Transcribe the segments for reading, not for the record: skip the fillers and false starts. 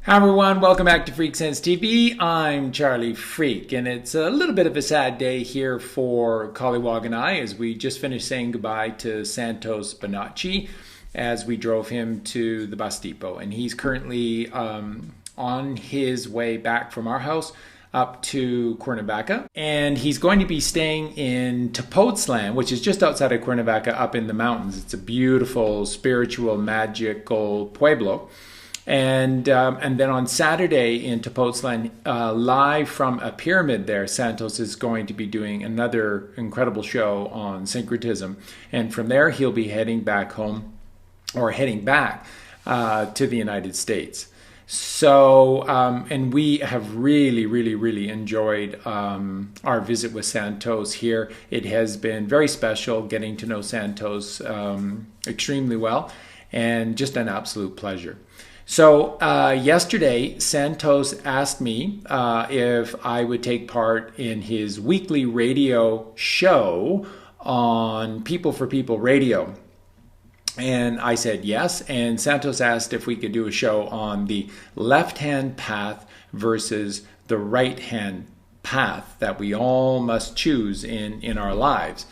Hi everyone, welcome back to FreakSense TV. I'm Charlie Freak, and it's a little bit of a sad day here for Collywog and I as we just finished saying goodbye to Santos Bonacci as we drove him to the bus depot. And he's currently on his way back from our house up to Cuernavaca, and he's going to be staying in Tepoztlan, which is just outside of Cuernavaca up in the mountains. It's a beautiful, spiritual, magical pueblo. And then on Saturday in Tepoztlan, live from a pyramid there, Santos is going to be doing another incredible show on syncretism. And from there, he'll be heading back home, or heading back to the United States. So, and we have really enjoyed our visit with Santos here. It has been very special getting to know Santos extremely well, and just an absolute pleasure. So yesterday, Santos asked me if I would take part in his weekly radio show on People for People Radio. And I said yes, and Santos asked if we could do a show on the left-hand path versus the right-hand path that we all must choose in our lives.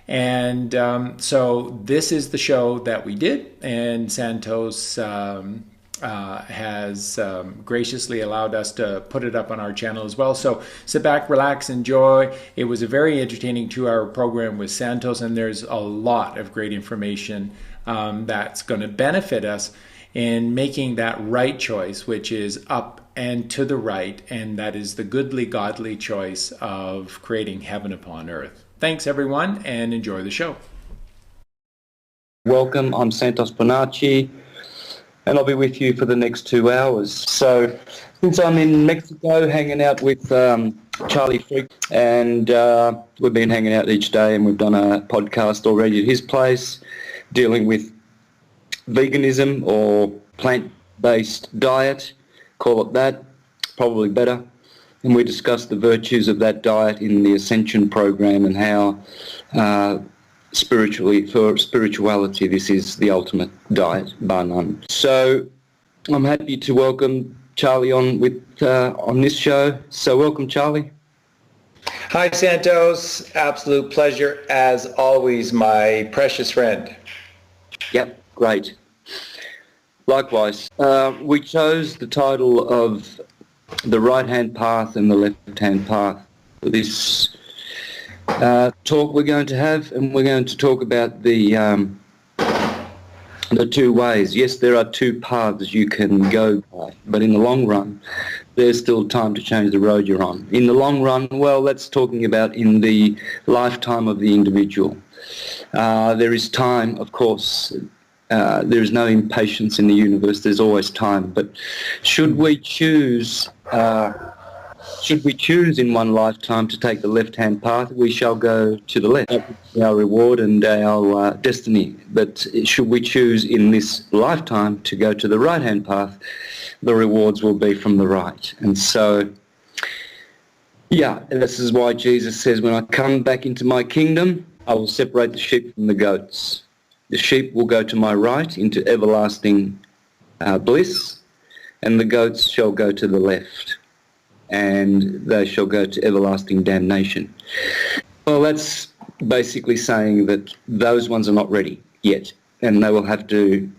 And so this is the show that we did, and Santos has graciously allowed us to put it up on our channel as well. So sit back, relax, enjoy. It was a very entertaining 2-hour program with Santos, and there's a lot of great information that's going to benefit us in making that right choice, which is up and to the right, and that is the goodly, godly choice of creating heaven upon earth. Thanks, everyone, and enjoy the show. Welcome, I'm Santos Bonacci, and I'll be with you for the next 2 hours. So, since I'm in Mexico hanging out with Charlie Freak, and we've been hanging out each day, and we've done a podcast already at his place dealing with veganism or plant-based diet, call it that, probably better. And we discussed the virtues of that diet in the Ascension program and how for spirituality, this is the ultimate diet, bar none. So I'm happy to welcome Charlie on this show. So welcome, Charlie. Hi, Santos. Absolute pleasure as always, my precious friend. Yep, great. Likewise. We chose the title of the right-hand path and the left-hand path for this talk we're going to have, and we're going to talk about the two ways. Yes, there are two paths you can go by, but in the long run, there's still time to change the road you're on. In the long run, well, that's talking about in the lifetime of the individual. There is time, of course. There is no impatience in the universe. There's always time. But should we choose in one lifetime to take the left-hand path, we shall go to the left. That will be our reward and our destiny. But should we choose in this lifetime to go to the right-hand path, the rewards will be from the right. And so, yeah, this is why Jesus says, when I come back into my kingdom, I will separate the sheep from the goats. The sheep will go to my right into everlasting bliss, and the goats shall go to the left, and they shall go to everlasting damnation. Well, that's basically saying that those ones are not ready yet, and they will have to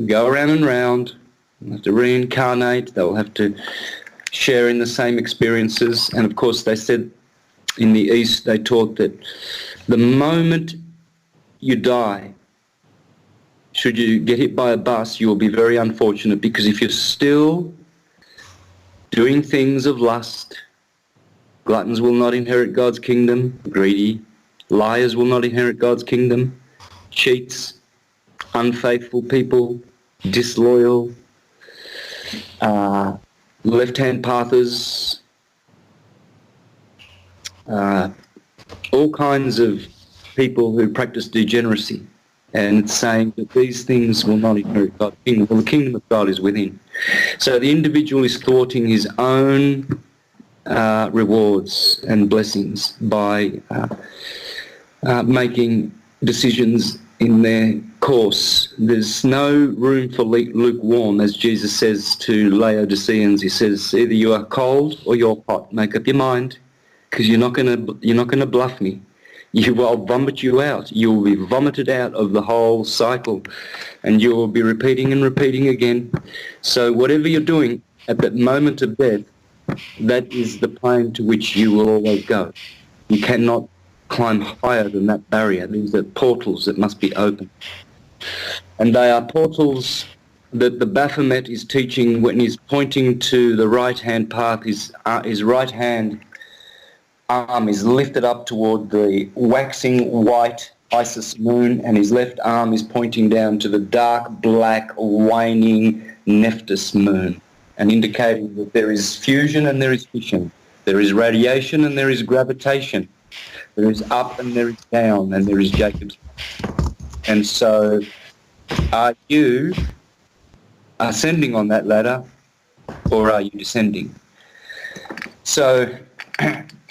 go around and round, they'll have to reincarnate, they'll have to share in the same experiences. And of course they said in the East, they taught that the moment you die, should you get hit by a bus, you will be very unfortunate, because if you're still doing things of lust, gluttons will not inherit God's kingdom, greedy, liars will not inherit God's kingdom, cheats, unfaithful people, disloyal, left-hand pathers, all kinds of people who practice degeneracy. And it's saying that these things will not inherit God's kingdom. Well, the kingdom of God is within. So the individual is thwarting his own rewards and blessings by making decisions in their course. There's no room for lukewarm, as Jesus says to Laodiceans. He says, either you are cold or you're hot. Make up your mind, because you're not gonna bluff me. I'll vomit you out. You will be vomited out of the whole cycle, and you will be repeating and repeating again. So whatever you're doing at that moment of death, that is the plane to which you will always go. You cannot climb higher than that barrier. These are portals that must be opened. And they are portals that the Baphomet is teaching when he's pointing to the right-hand path. His right hand arm is lifted up toward the waxing white Isis moon, and his left arm is pointing down to the dark, black, waning Nephthys moon, and indicating that there is fusion and there is fission. There is radiation and there is gravitation. There is up and there is down, and there is Jacob's. And so are you ascending on that ladder, or are you descending? So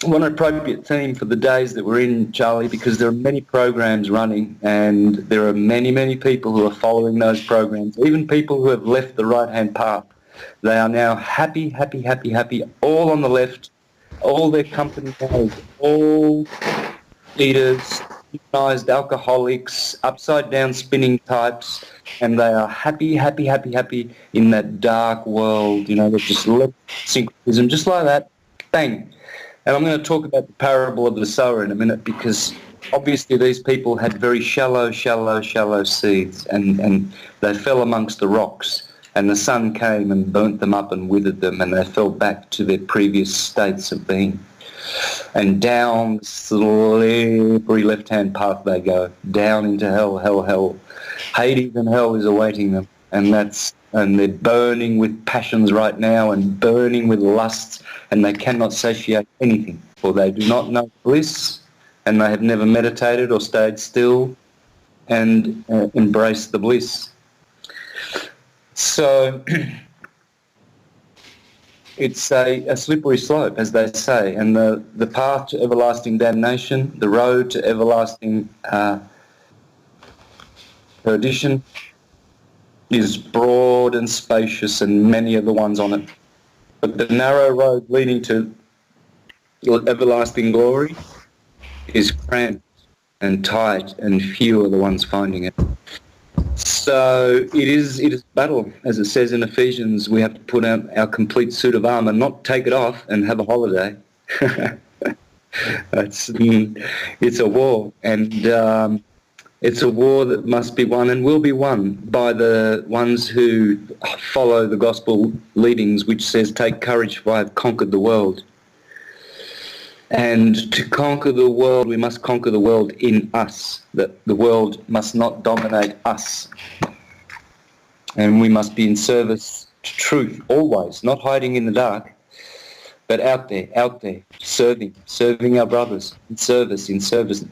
what an appropriate theme for the days that we're in, Charlie, because there are many programs running, and there are many, many people who are following those programs, even people who have left the right-hand path. They are now happy, happy, happy, happy, all on the left, all their company knows, all eaters, humanized alcoholics, upside-down spinning types, and they are happy, happy, happy, happy in that dark world. You know, they've just left syncretism, just like that, bang. And I'm going to talk about the parable of the sower in a minute, because obviously these people had very shallow seeds, and they fell amongst the rocks, and the sun came and burnt them up and withered them, and they fell back to their previous states of being. And down the slippery left-hand path they go, down into hell. Hades and hell is awaiting them, and they're burning with passions right now, and burning with lusts, and they cannot satiate anything, for they do not know bliss, and they have never meditated or stayed still and embraced the bliss. So it's a slippery slope, as they say, and the path to everlasting damnation, the road to everlasting perdition, is broad and spacious, and many are the ones on it. But the narrow road leading to everlasting glory is cramped and tight, and few are the ones finding it. So it is battle, as it says in Ephesians. We have to put out our complete suit of armour, not take it off and have a holiday. It's a war, and it's a war that must be won and will be won by the ones who follow the gospel leadings, which says, take courage, for I have conquered the world. And to conquer the world, we must conquer the world in us. That the world must not dominate us. And we must be in service to truth, always, not hiding in the dark, but out there, serving our brothers, in service.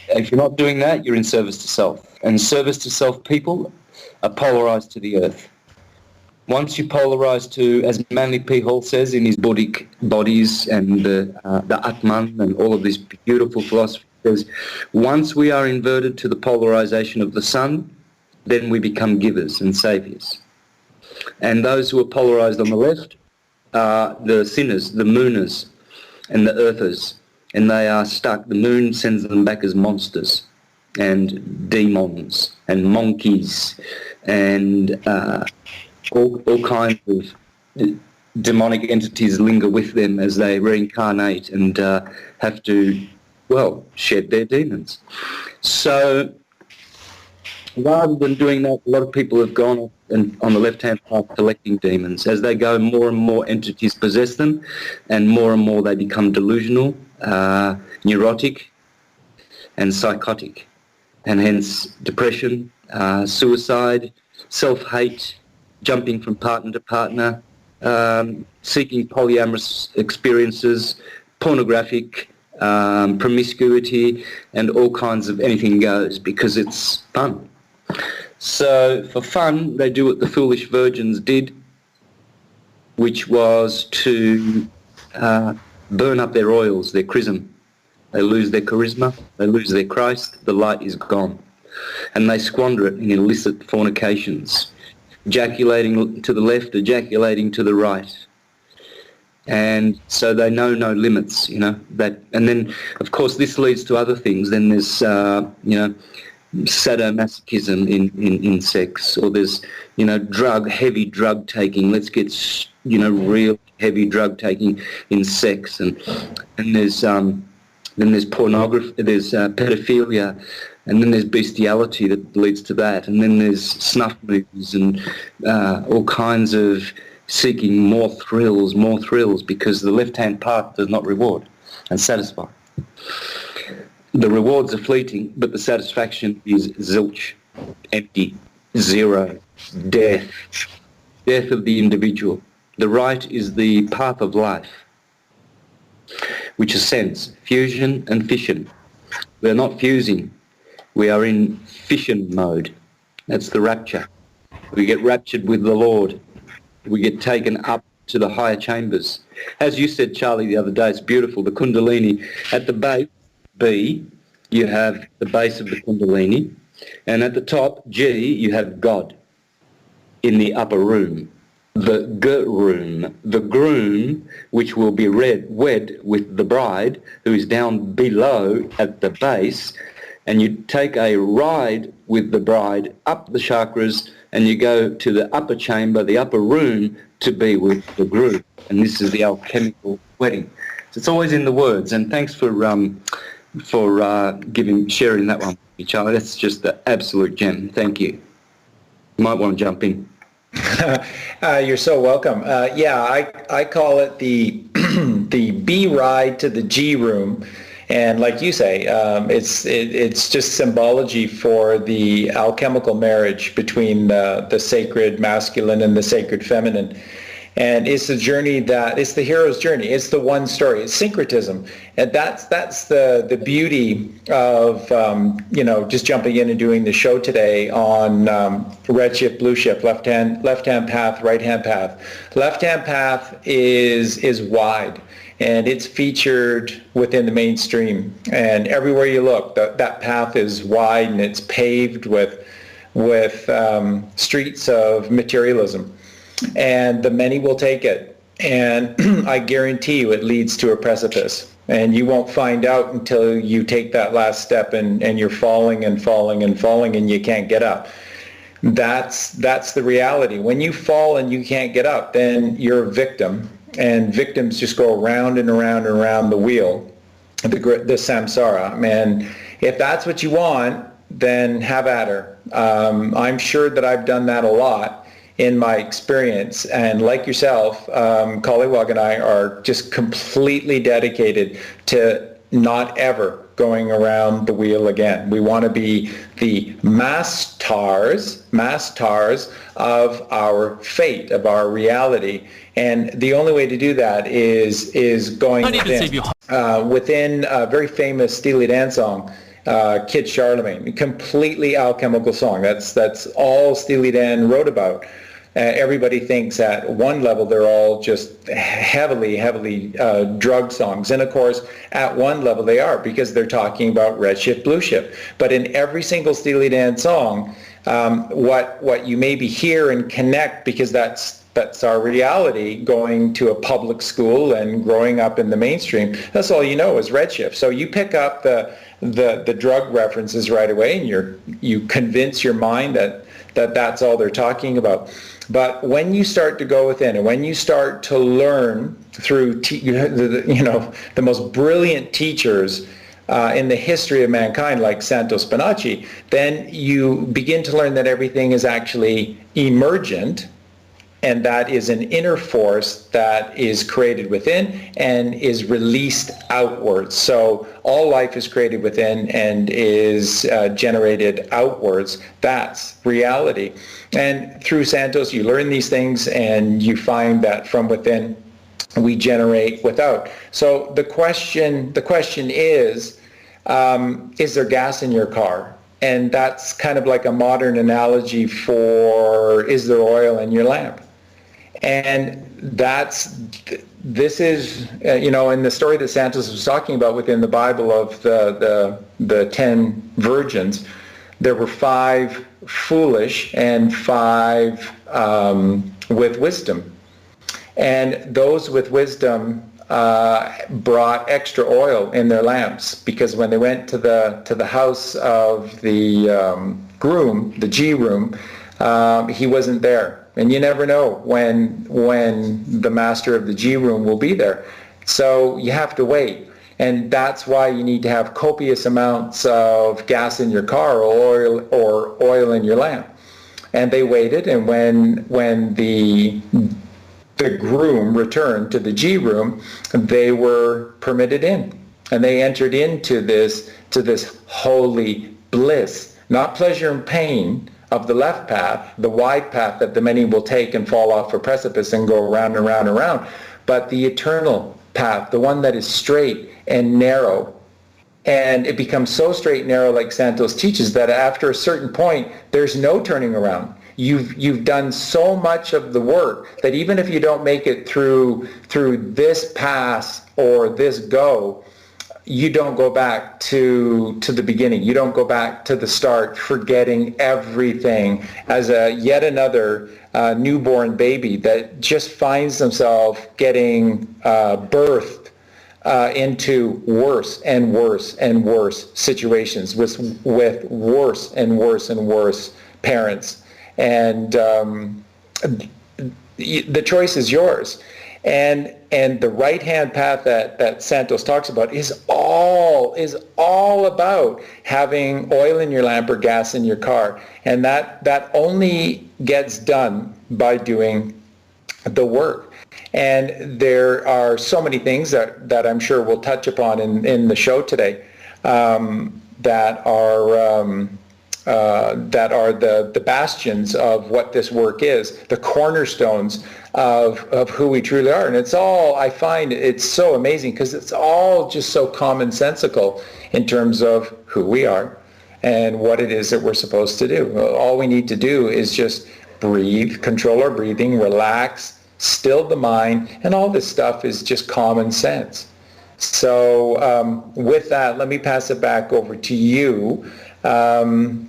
If you're not doing that, you're in service to self. And service to self people are polarized to the earth. Once you polarize to, as Manly P. Hall says in his Buddhic bodies and the Atman and all of this beautiful philosophy, says, once we are inverted to the polarization of the sun, then we become givers and saviors. And those who are polarized on the left are the sinners, the mooners and the earthers, and they are stuck. The moon sends them back as monsters and demons and monkeys and all kinds of demonic entities linger with them as they reincarnate and have to, well, shed their demons. So rather than doing that, a lot of people have gone on the left-hand path collecting demons. As they go, more and more entities possess them, and more they become delusional, neurotic and psychotic, and hence depression, suicide, self-hate, jumping from partner to partner, seeking polyamorous experiences, pornographic, promiscuity, and all kinds of anything goes, because it's fun. So for fun, they do what the foolish virgins did, which was to burn up their oils, their chrism. They lose their charisma, they lose their Christ, the light is gone. and they squander it in illicit fornications, ejaculating to the left, ejaculating to the right. And so they know no limits, that. And then, of course, this leads to other things. Then there's, sadomasochism in sex, or there's, heavy drug taking. Let's get, real heavy drug taking in sex. And there's pornography, there's pedophilia, and then there's bestiality that leads to that. And then there's snuff movies and all kinds of seeking more thrills, because the left-hand path does not reward and satisfy. The rewards are fleeting, but the satisfaction is zilch, empty, zero, death of the individual. The right is the path of life, which ascends, fusion and fission. We are not fusing, we are in fission mode. That's the rapture. We get raptured with the Lord. We get taken up to the higher chambers. As you said, Charlie, the other day, it's beautiful, the Kundalini. At the base, B, you have the base of the Kundalini, and at the top, G, you have God in the upper room, the G-room, the groom, which will be wed with the bride, who is down below at the base, and you take a ride with the bride up the chakras, and you go to the upper chamber, the upper room, to be with the groom. And this is the alchemical wedding. So it's always in the words. And thanks for sharing that one with me, Charlie. That's just the absolute gem. Thank you. You might want to jump in. You're so welcome. I call it the the B ride to the G room. And like you say, it's just symbology for the alchemical marriage between the sacred masculine and the sacred feminine. And it's the journey it's the hero's journey. It's the one story. It's syncretism. And that's the beauty of, just jumping in and doing the show today on red shift, blue shift, left-hand path, right-hand path. Left-hand path is wide. And it's featured within the mainstream. And everywhere you look, that path is wide and it's paved with streets of materialism. And the many will take it. And I guarantee you it leads to a precipice. And you won't find out until you take that last step and you're falling and falling and falling and you can't get up. That's the reality. When you fall and you can't get up, then you're a victim. And victims just go around and around and around the wheel, the samsara. And if that's what you want, then have at her. I'm sure that I've done that a lot in my experience. And like yourself, Collywog and I are just completely dedicated to not ever going around the wheel again. We want to be the mastars of our fate, of our reality. And the only way to do that is going within a very famous Steely Dan song, Kid Charlemagne, completely alchemical song. That's all Steely Dan wrote about. Everybody thinks at one level they're all just heavily drug songs. And of course, at one level they are, because they're talking about red shift, blue shift. But in every single Steely Dan song, what you maybe hear and connect, because that's our reality, going to a public school and growing up in the mainstream, that's all you know is red shift. So you pick up the drug references right away, and you convince your mind that's all they're talking about. But when you start to go within, and when you start to learn through the most brilliant teachers in the history of mankind, like Santos Bonacci, then you begin to learn that everything is actually emergent, and that is an inner force that is created within and is released outwards. So all life is created within and is generated outwards. That's reality. And through Santos, you learn these things, and you find that from within we generate without. So the question is there gas in your car? And that's kind of like a modern analogy for, is there oil in your lamp? And this is, in the story that Santos was talking about within the Bible of the 10 virgins, there were 5 foolish and 5 with wisdom. And those with wisdom brought extra oil in their lamps, because when they went to the house of the groom, the G room, he wasn't there. And you never know when the master of the G room will be there. So you have to wait. And that's why you need to have copious amounts of gas in your car or oil in your lamp. And they waited, and when the groom returned to the G room, they were permitted in, and they entered into this holy bliss, not pleasure and pain of the left path, the wide path that the many will take and fall off a precipice and go around and around and around, but the eternal path, the one that is straight and narrow. And it becomes so straight and narrow, like Santos teaches, that after a certain point, there's no turning around. You've done so much of the work that even if you don't make it through this pass or this go, you don't go back to the beginning. You don't go back to the start, forgetting everything as yet another newborn baby that just finds themselves getting birthed into worse and worse and worse situations with worse and worse and worse parents. And the choice is yours. And the right-hand path that Santos talks about is all about having oil in your lamp or gas in your car. And that only gets done by doing the work. And there are so many things that I'm sure we'll touch upon in the show today that are the bastions of what this work is, the cornerstones of who we truly are. And it's all, I find it's so amazing because it's all just so commonsensical in terms of who we are and what it is that we're supposed to do. All we need to do is just breathe, control our breathing, relax, still the mind, and all this stuff is just common sense. So with that, let me pass it back over to you. And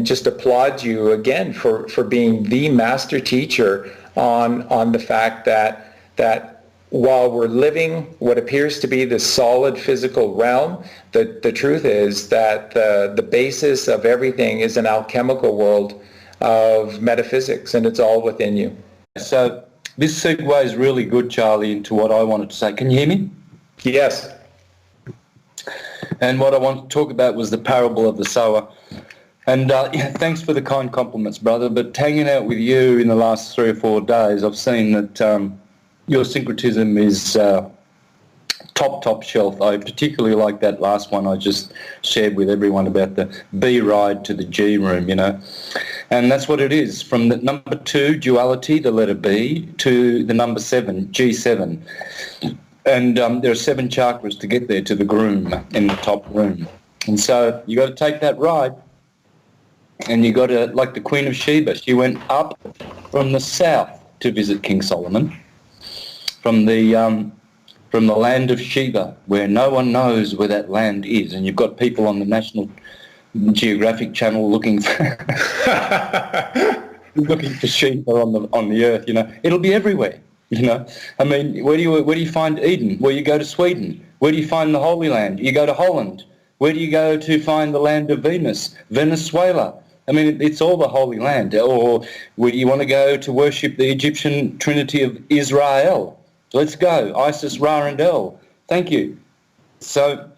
just applaud you again for being the master teacher on the fact that while we're living what appears to be the solid physical realm, the truth is that the basis of everything is an alchemical world of metaphysics, and it's all within you. So this segue is really good, Charlie, into what I wanted to say. Can you hear me? Yes. And what I want to talk about was the parable of the sower. And thanks for the kind compliments, brother, but hanging out with you in the last 3 or 4 days, I've seen that your syncretism is top shelf. I particularly like that last one I just shared with everyone about the B ride to the G room, And that's what it is, from the number 2, duality, the letter B, to the number 7, G7. And there are 7 chakras to get there to the groom in the top room. And so you got to take that ride. And you got to, like the Queen of Sheba, she went up from the south to visit King Solomon, from the land of Sheba, where no one knows where that land is. And you've got people on the National Geographic Channel looking for Sheba on the earth. It'll be everywhere. I mean, where do you find Eden? Well, you go to Sweden. Where do you find the Holy Land? You go to Holland. Where do you go to find the land of Venus? Venezuela. I mean, it's all the Holy Land. Or where do you want to go to worship the Egyptian Trinity of Israel? Let's go. Isis, Ra, and El. Thank you. So,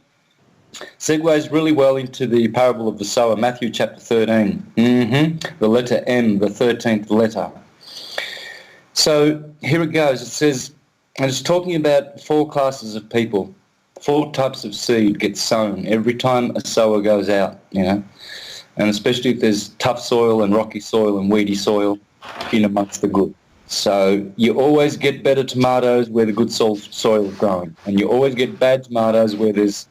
segues really well into the parable of the sower, Matthew chapter 13. The letter M, the 13th letter. So here it goes. It says, and it's talking about 4 classes of people. 4 types of seed get sown every time a sower goes out, and especially if there's tough soil and rocky soil and weedy soil in amongst the good. So you always get better tomatoes where the good soil is growing, and you always get bad tomatoes where there's,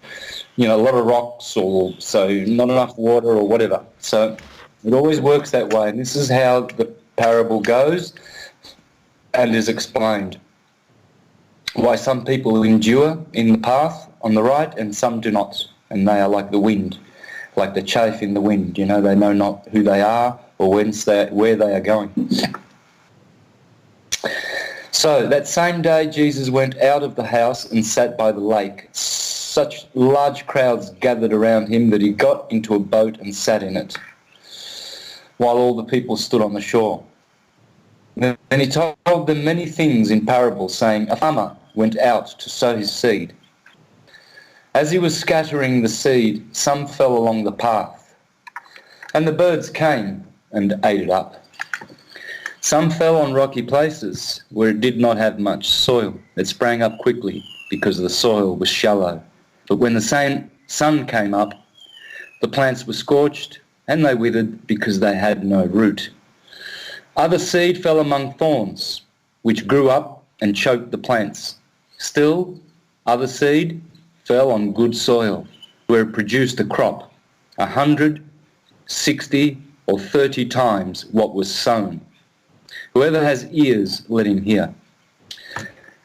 a lot of rocks or so not enough water or whatever. So it always works that way, and this is how the parable goes and is explained. Why some people endure in the path on the right and some do not, and they are like the wind. like the chaff in the wind. You know, they know not who they are or where they are going. So that same day Jesus went out of the house and sat by the lake. Such large crowds gathered around him that he got into a boat and sat in it, while all the people stood on the shore. Then he told them many things in parables, saying, a farmer went out to sow his seed. As he was scattering the seed, some fell along the path, and the birds came and ate it up. Some fell on rocky places where it did not have much soil. It sprang up quickly because the soil was shallow. But when the sun came up, the plants were scorched and they withered because they had no root. Other seed fell among thorns, which grew up and choked the plants. Still, other seed fell on good soil, where it produced a crop, 100, 60, or 30 times what was sown. Whoever has ears, let him hear.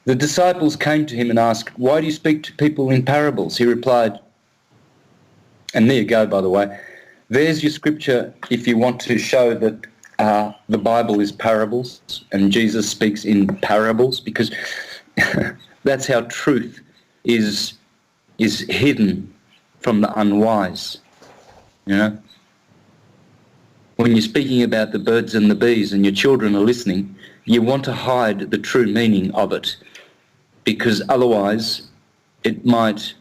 The disciples came to him and asked, why do you speak to people in parables? He replied, and there you go, by the way, there's your scripture if you want to show that the Bible is parables and Jesus speaks in parables, because that's how truth is hidden from the unwise. You know, when you're speaking about the birds and the bees and your children are listening, you want to hide the true meaning of it, because otherwise it might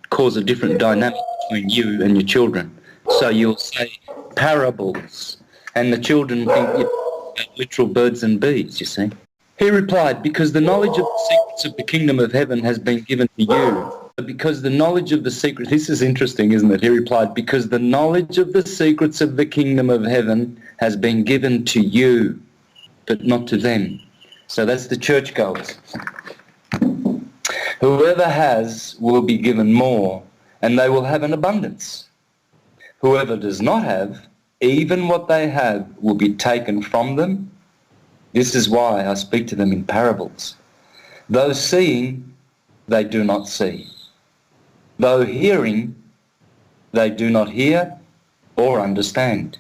cause a different dynamic between you and your children. So you'll say parables, and the children think you're literal birds and bees, you see. He replied, because the knowledge of the secrets of the kingdom of heaven has been given to you. Because the knowledge of the secrets, this is interesting, isn't it? He replied, because the knowledge of the secrets of the kingdom of heaven has been given to you, but not to them. So that's the churchgoers. Whoever has will be given more, and they will have an abundance. Whoever does not have, even what they have will be taken from them. This is why I speak to them in parables. Though seeing, they do not see. Though hearing, they do not hear or understand.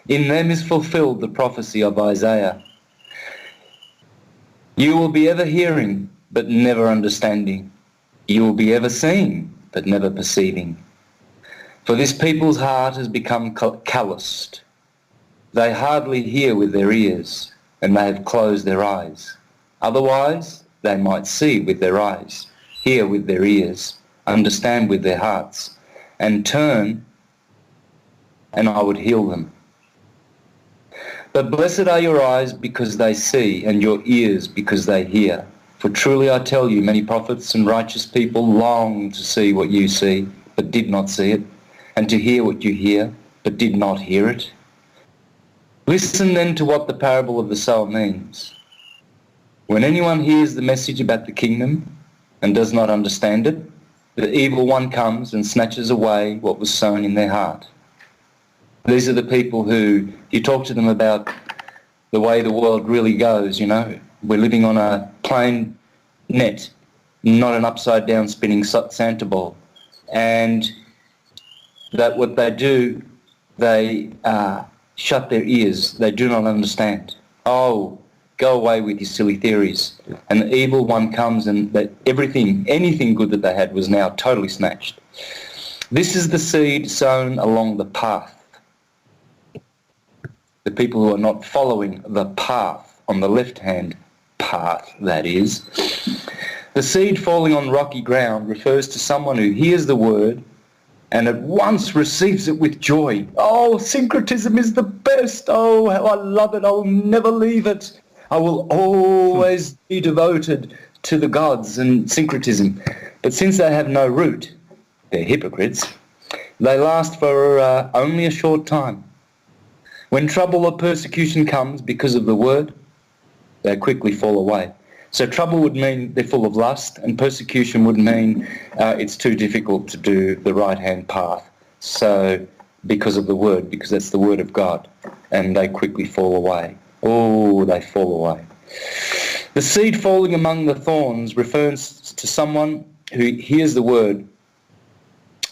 In them is fulfilled the prophecy of Isaiah. You will be ever hearing, but never understanding. You will be ever seeing, but never perceiving. For this people's heart has become calloused. They hardly hear with their ears, and they have closed their eyes. Otherwise, they might see with their eyes, hear with their ears, understand with their hearts, and turn, and I would heal them. But blessed are your eyes because they see, and your ears because they hear. For truly I tell you, many prophets and righteous people longed to see what you see, but did not see it, and to hear what you hear, but did not hear it. Listen then to what the parable of the sower means. When anyone hears the message about the kingdom and does not understand it, the evil one comes and snatches away what was sown in their heart. These are the people who, you talk to them about the way the world really goes, you know. We're living on a plain net, not an upside down spinning Santa ball. And that what they do, they shut their ears. They do not understand. Oh, go away with your silly theories. And the evil one comes and that anything good that they had was now totally snatched. This is the seed sown along the path. The people who are not following the path, on the left-hand path, that is. The seed falling on rocky ground refers to someone who hears the word and at once receives it with joy. Oh, syncretism is the best. Oh, how I love it. I'll never leave it. I will always be devoted to the gods and syncretism. But since they have no root, they're hypocrites, they last for only a short time. When trouble or persecution comes because of the word, they quickly fall away. So trouble would mean they're full of lust, and persecution would mean it's too difficult to do the right-hand path. So because of the word, because that's the word of God, and they quickly fall away. Oh, they fall away. The seed falling among the thorns refers to someone who hears the word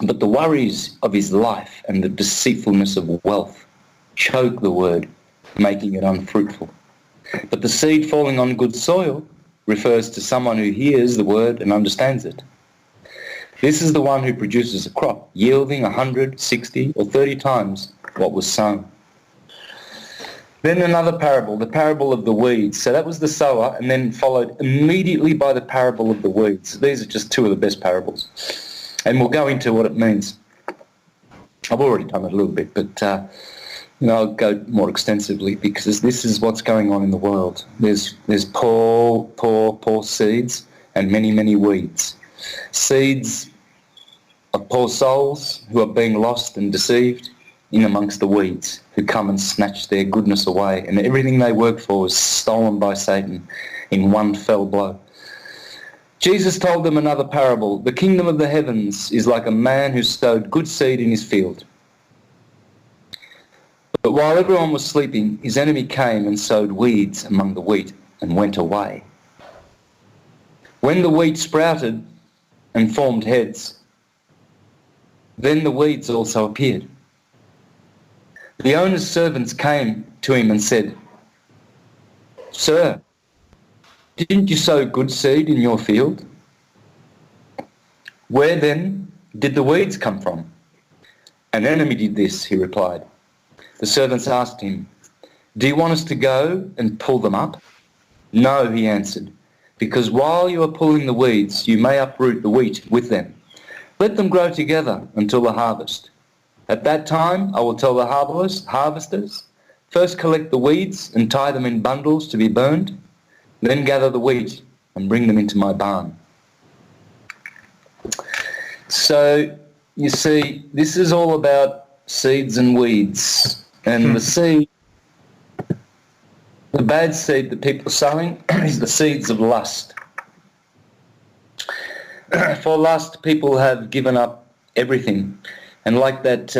But the worries of his life and the deceitfulness of wealth choke the word, making it unfruitful. But the seed falling on good soil refers to someone who hears the word and understands it. This is the one who produces a crop, yielding 100, 60, or 30 times what was sown. Then another parable, the parable of the weeds. So that was the sower, and then followed immediately by the parable of the weeds. These are just two of the best parables. And we'll go into what it means. I've already done it a little bit, but I'll go more extensively, because this is what's going on in the world. There's poor seeds and many, many weeds. Seeds of poor souls who are being lost and deceived in amongst the weeds, who come and snatch their goodness away, and everything they work for is stolen by Satan in one fell blow. Jesus told them another parable. The kingdom of the heavens is like a man who sowed good seed in his field. But while everyone was sleeping, his enemy came and sowed weeds among the wheat and went away. When the wheat sprouted and formed heads, then the weeds also appeared. The owner's servants came to him and said, "Sir, didn't you sow good seed in your field? Where then did the weeds come from?" "An enemy did this," he replied. The servants asked him, "Do you want us to go and pull them up?" "No," he answered, "because while you are pulling the weeds, you may uproot the wheat with them. Let them grow together until the harvest. At that time I will tell the harvesters, first collect the weeds and tie them in bundles to be burned, then gather the wheat and bring them into my barn." So, you see, this is all about seeds and weeds. And the seed, the bad seed that people are sowing is the seeds of lust. For lust, people have given up everything. And like that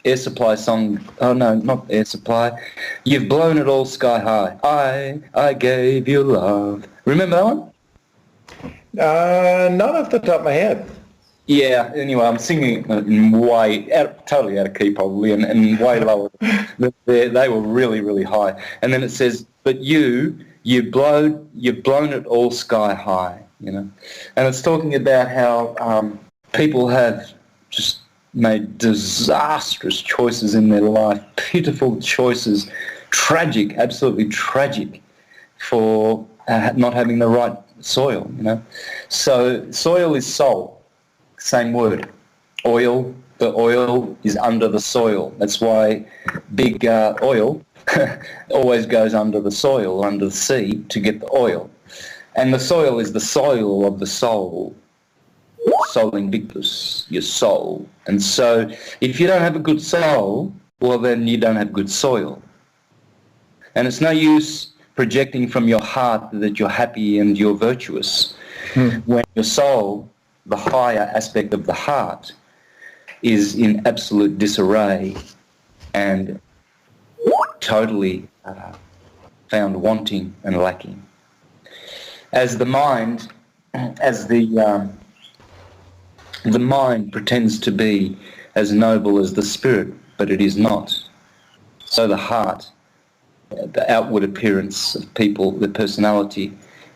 Air Supply song, oh no, not Air Supply, "You've blown it all sky high, I gave you love." Remember that one? Not off the top of my head. Yeah, anyway, I'm singing it totally out of key probably, and way lower. They were really, really high. And then it says, "But you've blown it all sky high," And it's talking about how people have just made disastrous choices in their life, pitiful choices, tragic, absolutely tragic, for not having the right soil, So soil is soul. Same word. Oil, the oil is under the soil. That's why big oil always goes under the soil, under the sea, to get the oil. And the soil is the soil of the soul. Soul invictus, your soul. And so if you don't have a good soul, well then you don't have good soil. And it's no use projecting from your heart that you're happy and you're virtuous when your soul, the higher aspect of the heart, is in absolute disarray and totally found wanting and lacking. As the mind pretends to be as noble as the spirit, but it is not. So the heart, the outward appearance of people, the personality,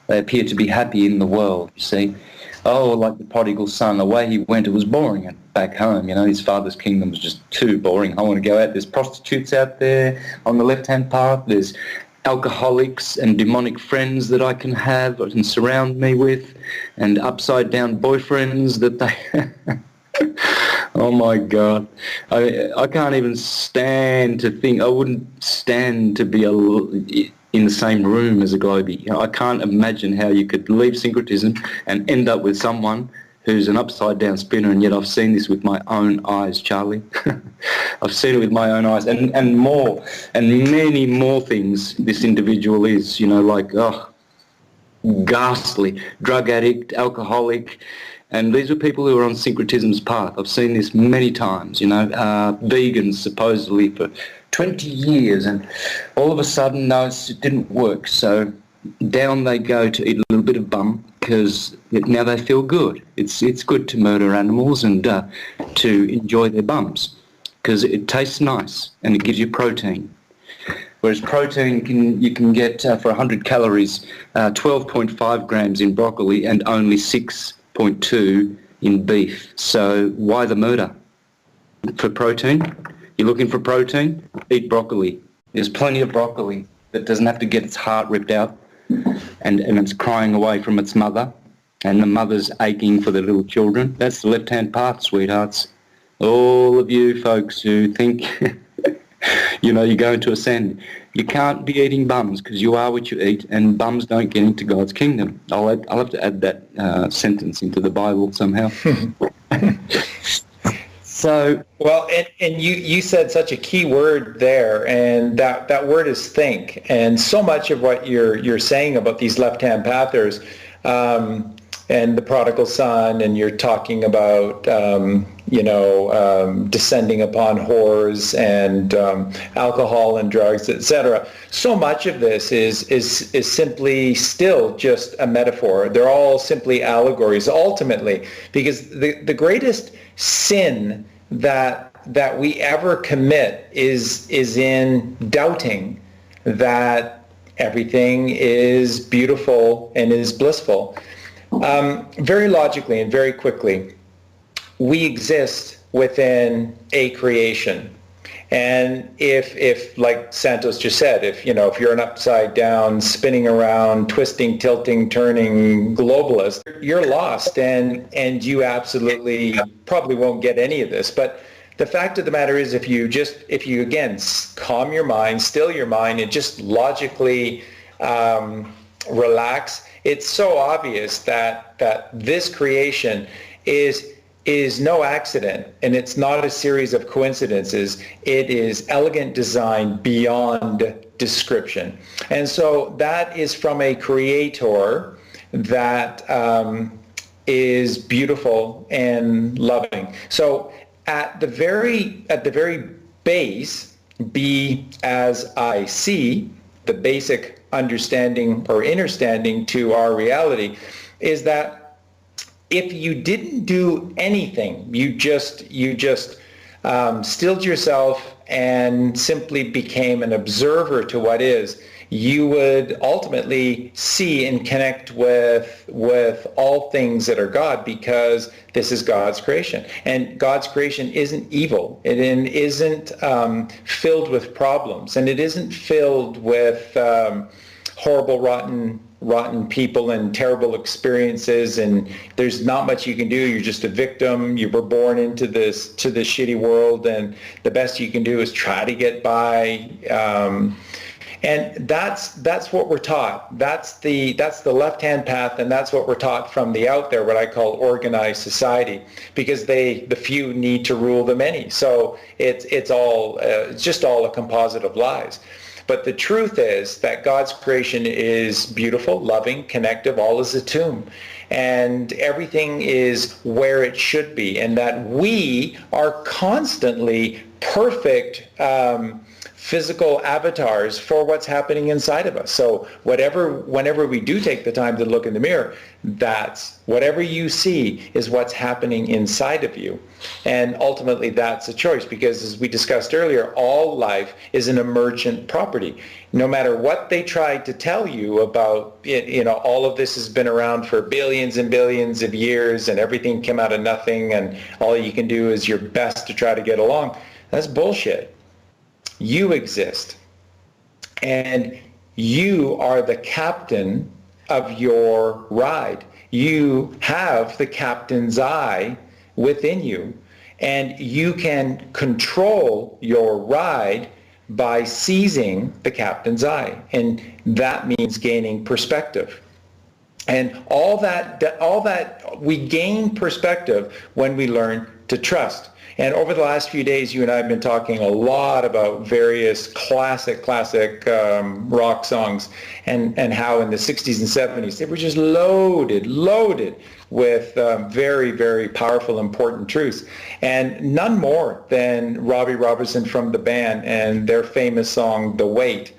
they appear to be happy in the world, you see. Oh, like the prodigal son, away he went, it was boring back home, his father's kingdom was just too boring. I want to go out, there's prostitutes out there on the left-hand path, there's alcoholics and demonic friends that I can have and surround me with, and upside-down boyfriends that they... Oh my God. I can't even stand to think, I wouldn't stand to be in the same room as a Globy. I can't imagine how you could leave syncretism and end up with someone who's an upside-down spinner, and yet I've seen this with my own eyes, Charlie. I've seen it with my own eyes, and more, and many more things this individual is, ghastly, drug addict, alcoholic, and these are people who are on syncretism's path. I've seen this many times, vegans supposedly for 20 years, and all of a sudden, no, it didn't work. So down they go to eat a little bit of bum, because now they feel good. It's good to murder animals and to enjoy their bums because it tastes nice and it gives you protein. Whereas protein you can get for 100 calories, 12.5 grams in broccoli and only 6.2 in beef. So why the murder? For protein? You're looking for protein? Eat broccoli. There's plenty of broccoli that doesn't have to get its heart ripped out and it's crying away from its mother and the mother's aching for the little children. That's the left-hand path, sweethearts. All of you folks who think, you're going to ascend. You can't be eating bums because you are what you eat and bums don't get into God's kingdom. I'll have to add that sentence into the Bible somehow. So well, and you said such a key word there, and that word is think. And so much of what you're saying about these left-hand pathers and the prodigal son, and you're talking about descending upon whores and alcohol and drugs, etc. So much of this is simply still just a metaphor. They're all simply allegories ultimately, because the greatest sin that we ever commit is in doubting that everything is beautiful and is blissful. Very logically and very quickly, we exist within a creation. And if like Santos just said, if you're an upside down, spinning around, twisting, tilting, turning globalist, you're lost and you absolutely probably won't get any of this. But the fact of the matter is, if you again calm your mind, still your mind, and just logically relax, it's so obvious that this creation is no accident, and it's not a series of coincidences. It is elegant design beyond description. And so that is from a creator that is beautiful and loving. So at the very base, be as I see, the basic understanding or understanding to our reality is that if you didn't do anything, you just stilled yourself and simply became an observer to what is, you would ultimately see and connect with all things that are God, because this is God's creation. And God's creation isn't evil. It isn't filled with problems, and it isn't filled with horrible, rotten people and terrible experiences, and there's not much you can do. You're just a victim. You were born into this shitty world, and the best you can do is try to get by. And that's what we're taught. That's the left-hand path, and that's what we're taught from the out there, what I call organized society, because the few need to rule the many. So it's just all a composite of lies. But the truth is that God's creation is beautiful, loving, connective, all is a tomb. And everything is where it should be, and that we are constantly perfect physical avatars for what's happening inside of us. So whenever we do take the time to look in the mirror, that's whatever you see is what's happening inside of you. And ultimately that's a choice, because as we discussed earlier, all life is an emergent property. No matter what they tried to tell you about it, all of this has been around for billions and billions of years, and everything came out of nothing, and all you can do is your best to try to get along. That's bullshit. You exist, and you are the captain of your ride. You have the captain's eye within you, and you can control your ride by seizing the captain's eye, and that means gaining perspective. And all that we gain perspective when we learn to trust. And over the last few days, you and I have been talking a lot about various classic rock songs, and how in the 60s and 70s they were just loaded with very, very powerful, important truths. And none more than Robbie Robertson from the band and their famous song, The Weight.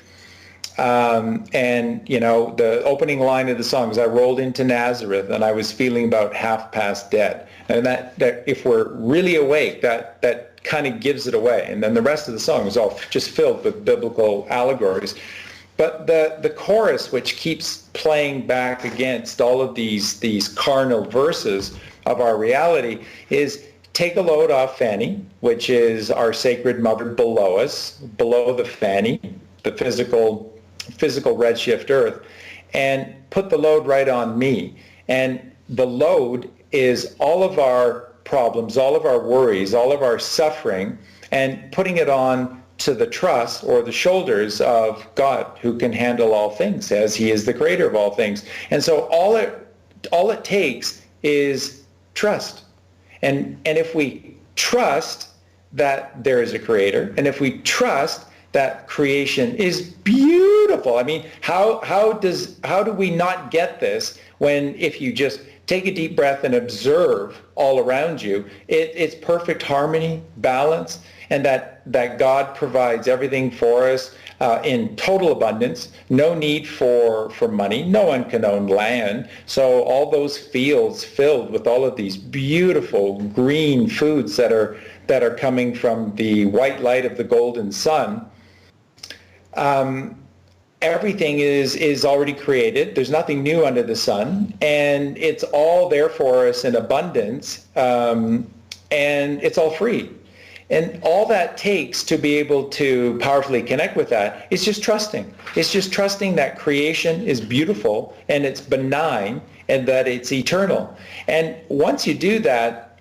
And, you know, the opening line of the song is, I rolled into Nazareth and I was feeling about half past dead. And that if we're really awake, that kind of gives it away. And then the rest of the song is all just filled with biblical allegories. But the chorus, which keeps playing back against all of these carnal verses of our reality, is take a load off Fanny, which is our sacred mother below us, below the Fanny, the physical redshift Earth, and put the load right on me. And the load is all of our problems, all of our worries, all of our suffering, and putting it on to the trust or the shoulders of God, who can handle all things, as he is the creator of all things. And so all it takes is trust. And if we trust that there is a creator, and if we trust that creation is beautiful. I mean, how do we not get this when, if you just take a deep breath and observe all around you, it's perfect harmony, balance, and that God provides everything for us in total abundance, no need for money. No one can own land. So all those fields filled with all of these beautiful green foods that are coming from the white light of the golden sun, everything is already created. There's nothing new under the sun, and it's all there for us in abundance, and it's all free. And all that takes to be able to powerfully connect with that is just trusting. It's just trusting that creation is beautiful and it's benign and that it's eternal. And once you do that,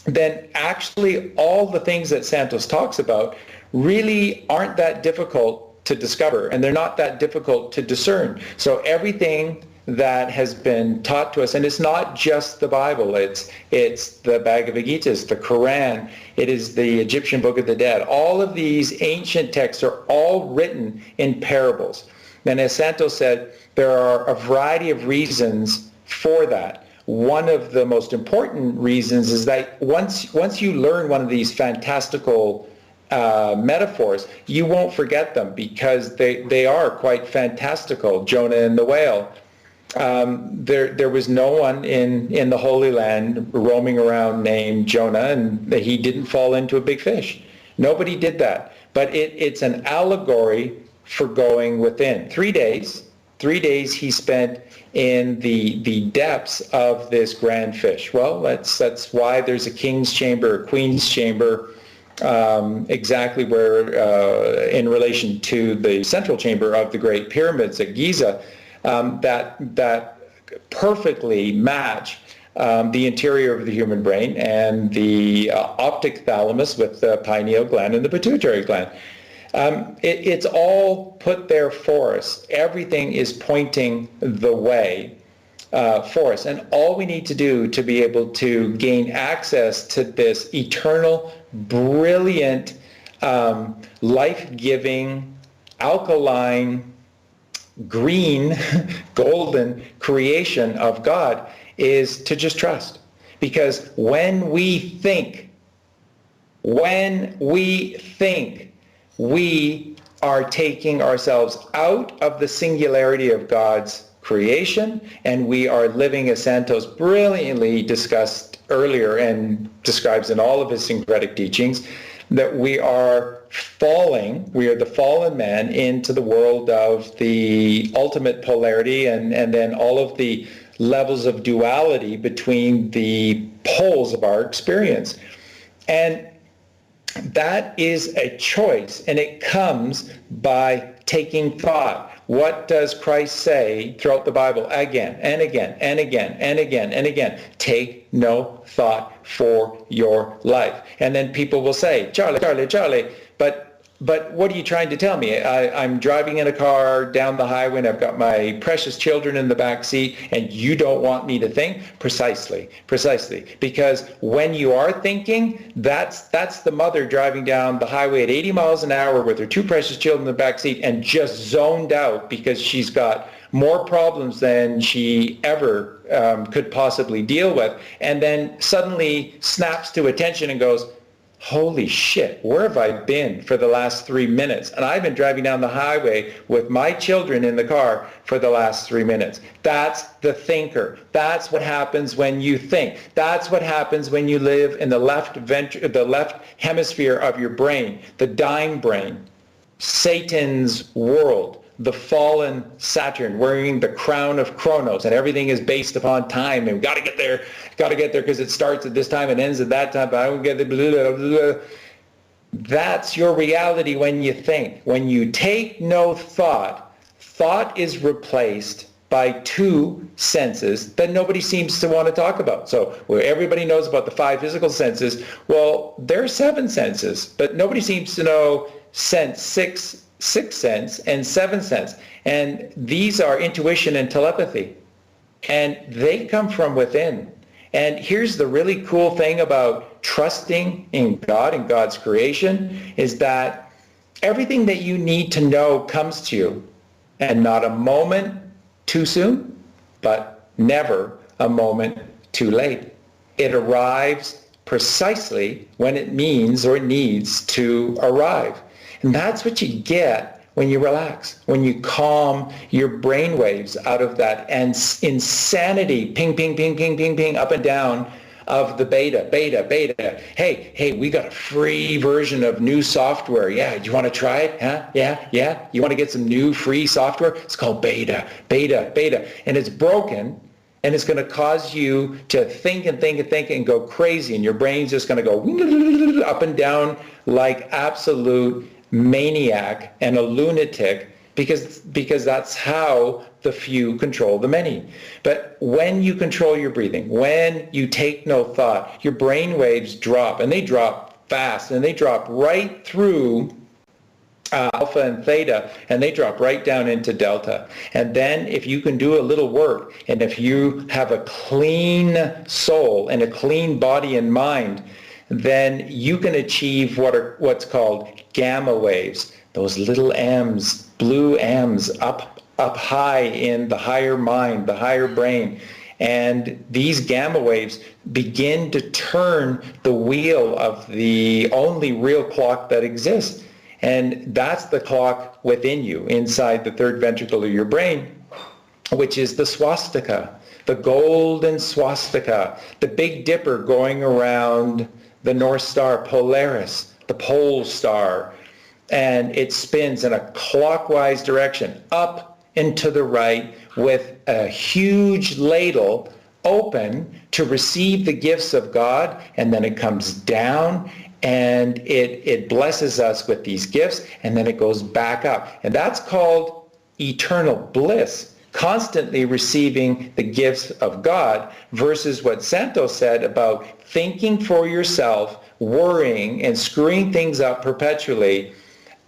then actually all the things that Santos talks about really aren't that difficult to discover, and they're not that difficult to discern. So everything that has been taught to us, and it's not just the Bible, it's the Bhagavad Gita, it's the Quran, it is the Egyptian Book of the Dead. All of these ancient texts are all written in parables. And as Santos said, there are a variety of reasons for that. One of the most important reasons is that once you learn one of these fantastical metaphors, you won't forget them, because they are quite fantastical. Jonah and the whale. There was no one in the Holy Land roaming around named Jonah, and he didn't fall into a big fish. Nobody did that. But it's an allegory for going within. 3 days he spent in the depths of this grand fish. Well, that's why there's a king's chamber, a queen's chamber, exactly where, in relation to the central chamber of the Great Pyramids at Giza, that perfectly match the interior of the human brain and the optic thalamus with the pineal gland and the pituitary gland. It's all put there for us. Everything is pointing the way for us. And all we need to do to be able to gain access to this eternal, brilliant, life-giving, alkaline, green, golden creation of God is to just trust. Because when we think, we are taking ourselves out of the singularity of God's creation, and we are living, as Santos brilliantly discussed earlier and describes in all of his syncretic teachings, that we are the fallen man into the world of the ultimate polarity, and then all of the levels of duality between the poles of our experience. And that is a choice, and it comes by taking thought. What does Christ say throughout the Bible again and again and again and again and again? Take no thought for your life. And then people will say, Charlie, but what are you trying to tell me? I'm driving in a car down the highway and I've got my precious children in the back seat, and you don't want me to think? Precisely. Because when you are thinking, that's the mother driving down the highway at 80 miles an hour with her two precious children in the back seat and just zoned out because she's got more problems than she ever could possibly deal with, and then suddenly snaps to attention and goes, holy shit, where have I been for the last 3 minutes? And I've been driving down the highway with my children in the car for the last 3 minutes. That's the thinker. That's what happens when you think. That's what happens when you live in the left hemisphere of your brain, the dying brain, Satan's world, the fallen Saturn wearing the crown of Kronos, and everything is based upon time, and we got to get there because it starts at this time and ends at that time, but I don't get it, blah, blah, blah. That's your reality when you think. When you take no thought, thought is replaced by two senses that nobody seems to want to talk about. So where everybody knows about the five physical senses, well, there are seven senses, but nobody seems to know sixth sense and seventh sense. And these are intuition and telepathy. And they come from within. And here's the really cool thing about trusting in God and God's creation is that everything that you need to know comes to you, and not a moment too soon, but never a moment too late. It arrives precisely when it means or needs to arrive. And that's what you get when you relax, when you calm your brain waves out of that and insanity, ping, ping, ping, ping, ping, ping, up and down of the beta. Hey, we got a free version of new software. Yeah, do you want to try it? Huh? Yeah. You want to get some new free software? It's called beta. And it's broken, and it's going to cause you to think and go crazy, and your brain's just going to go up and down like absolute maniac and a lunatic, because that's how the few control the many. But when you control your breathing, when you take no thought, your brain waves drop, and they drop fast, and they drop right through alpha and theta, and they drop right down into delta. And then if you can do a little work, and if you have a clean soul and a clean body and mind, then you can achieve what's called gamma waves, those little M's, blue M's up high in the higher mind, the higher brain. And these gamma waves begin to turn the wheel of the only real clock that exists. And that's the clock within you, inside the third ventricle of your brain, which is the swastika, the golden swastika, the Big Dipper going around the North Star Polaris, the pole star, and it spins in a clockwise direction, up and to the right, with a huge ladle open to receive the gifts of God, and then it comes down and it blesses us with these gifts, and then it goes back up. And that's called eternal bliss, constantly receiving the gifts of God, versus what Santos said about thinking for yourself, worrying and screwing things up perpetually,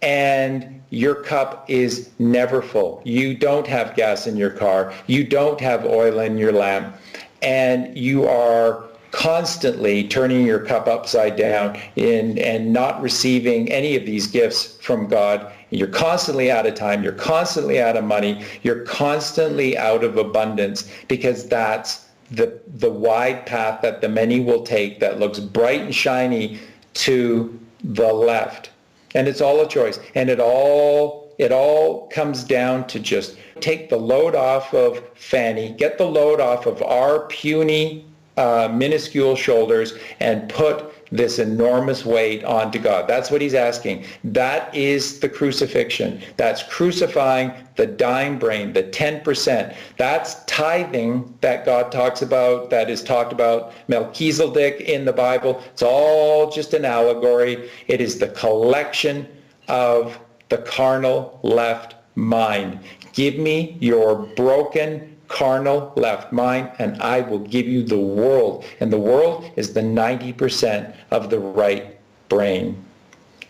and your cup is never full. You don't have gas in your car. You don't have oil in your lamp. And you are constantly turning your cup upside down and not receiving any of these gifts from God. You're constantly out of time. You're constantly out of money. You're constantly out of abundance, because that's the wide path that the many will take, that looks bright and shiny to the left. And it's all a choice. And it all comes down to just take the load off of Fanny, get the load off of our puny, minuscule shoulders, and put this enormous weight onto God. That's what he's asking. That is the crucifixion. That's crucifying the dying brain, the 10%. That's tithing that God talks about, that is talked about Melchizedek in the Bible. It's all just an allegory. It is the collection of the carnal left mind. Give me your broken carnal left mind, and I will give you the world. And the world is the 90% of the right brain.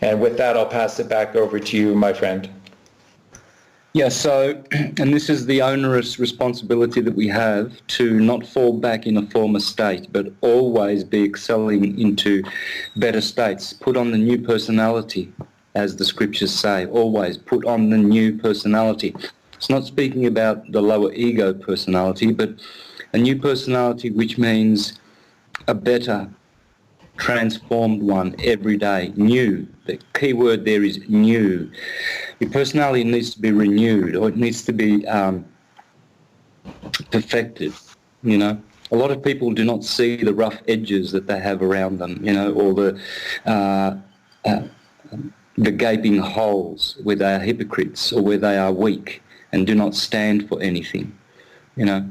And with that, I'll pass it back over to you, my friend. Yeah, so, and this is the onerous responsibility that we have, to not fall back in a former state, but always be excelling into better states. Put on the new personality, as the scriptures say. Always put on the new personality. It's not speaking about the lower ego personality, but a new personality, which means a better transformed one every day, new. The key word there is new. Your personality needs to be renewed, or it needs to be perfected, you know. A lot of people do not see the rough edges that they have around them, you know, or the gaping holes where they are hypocrites or where they are weak and do not stand for anything, you know.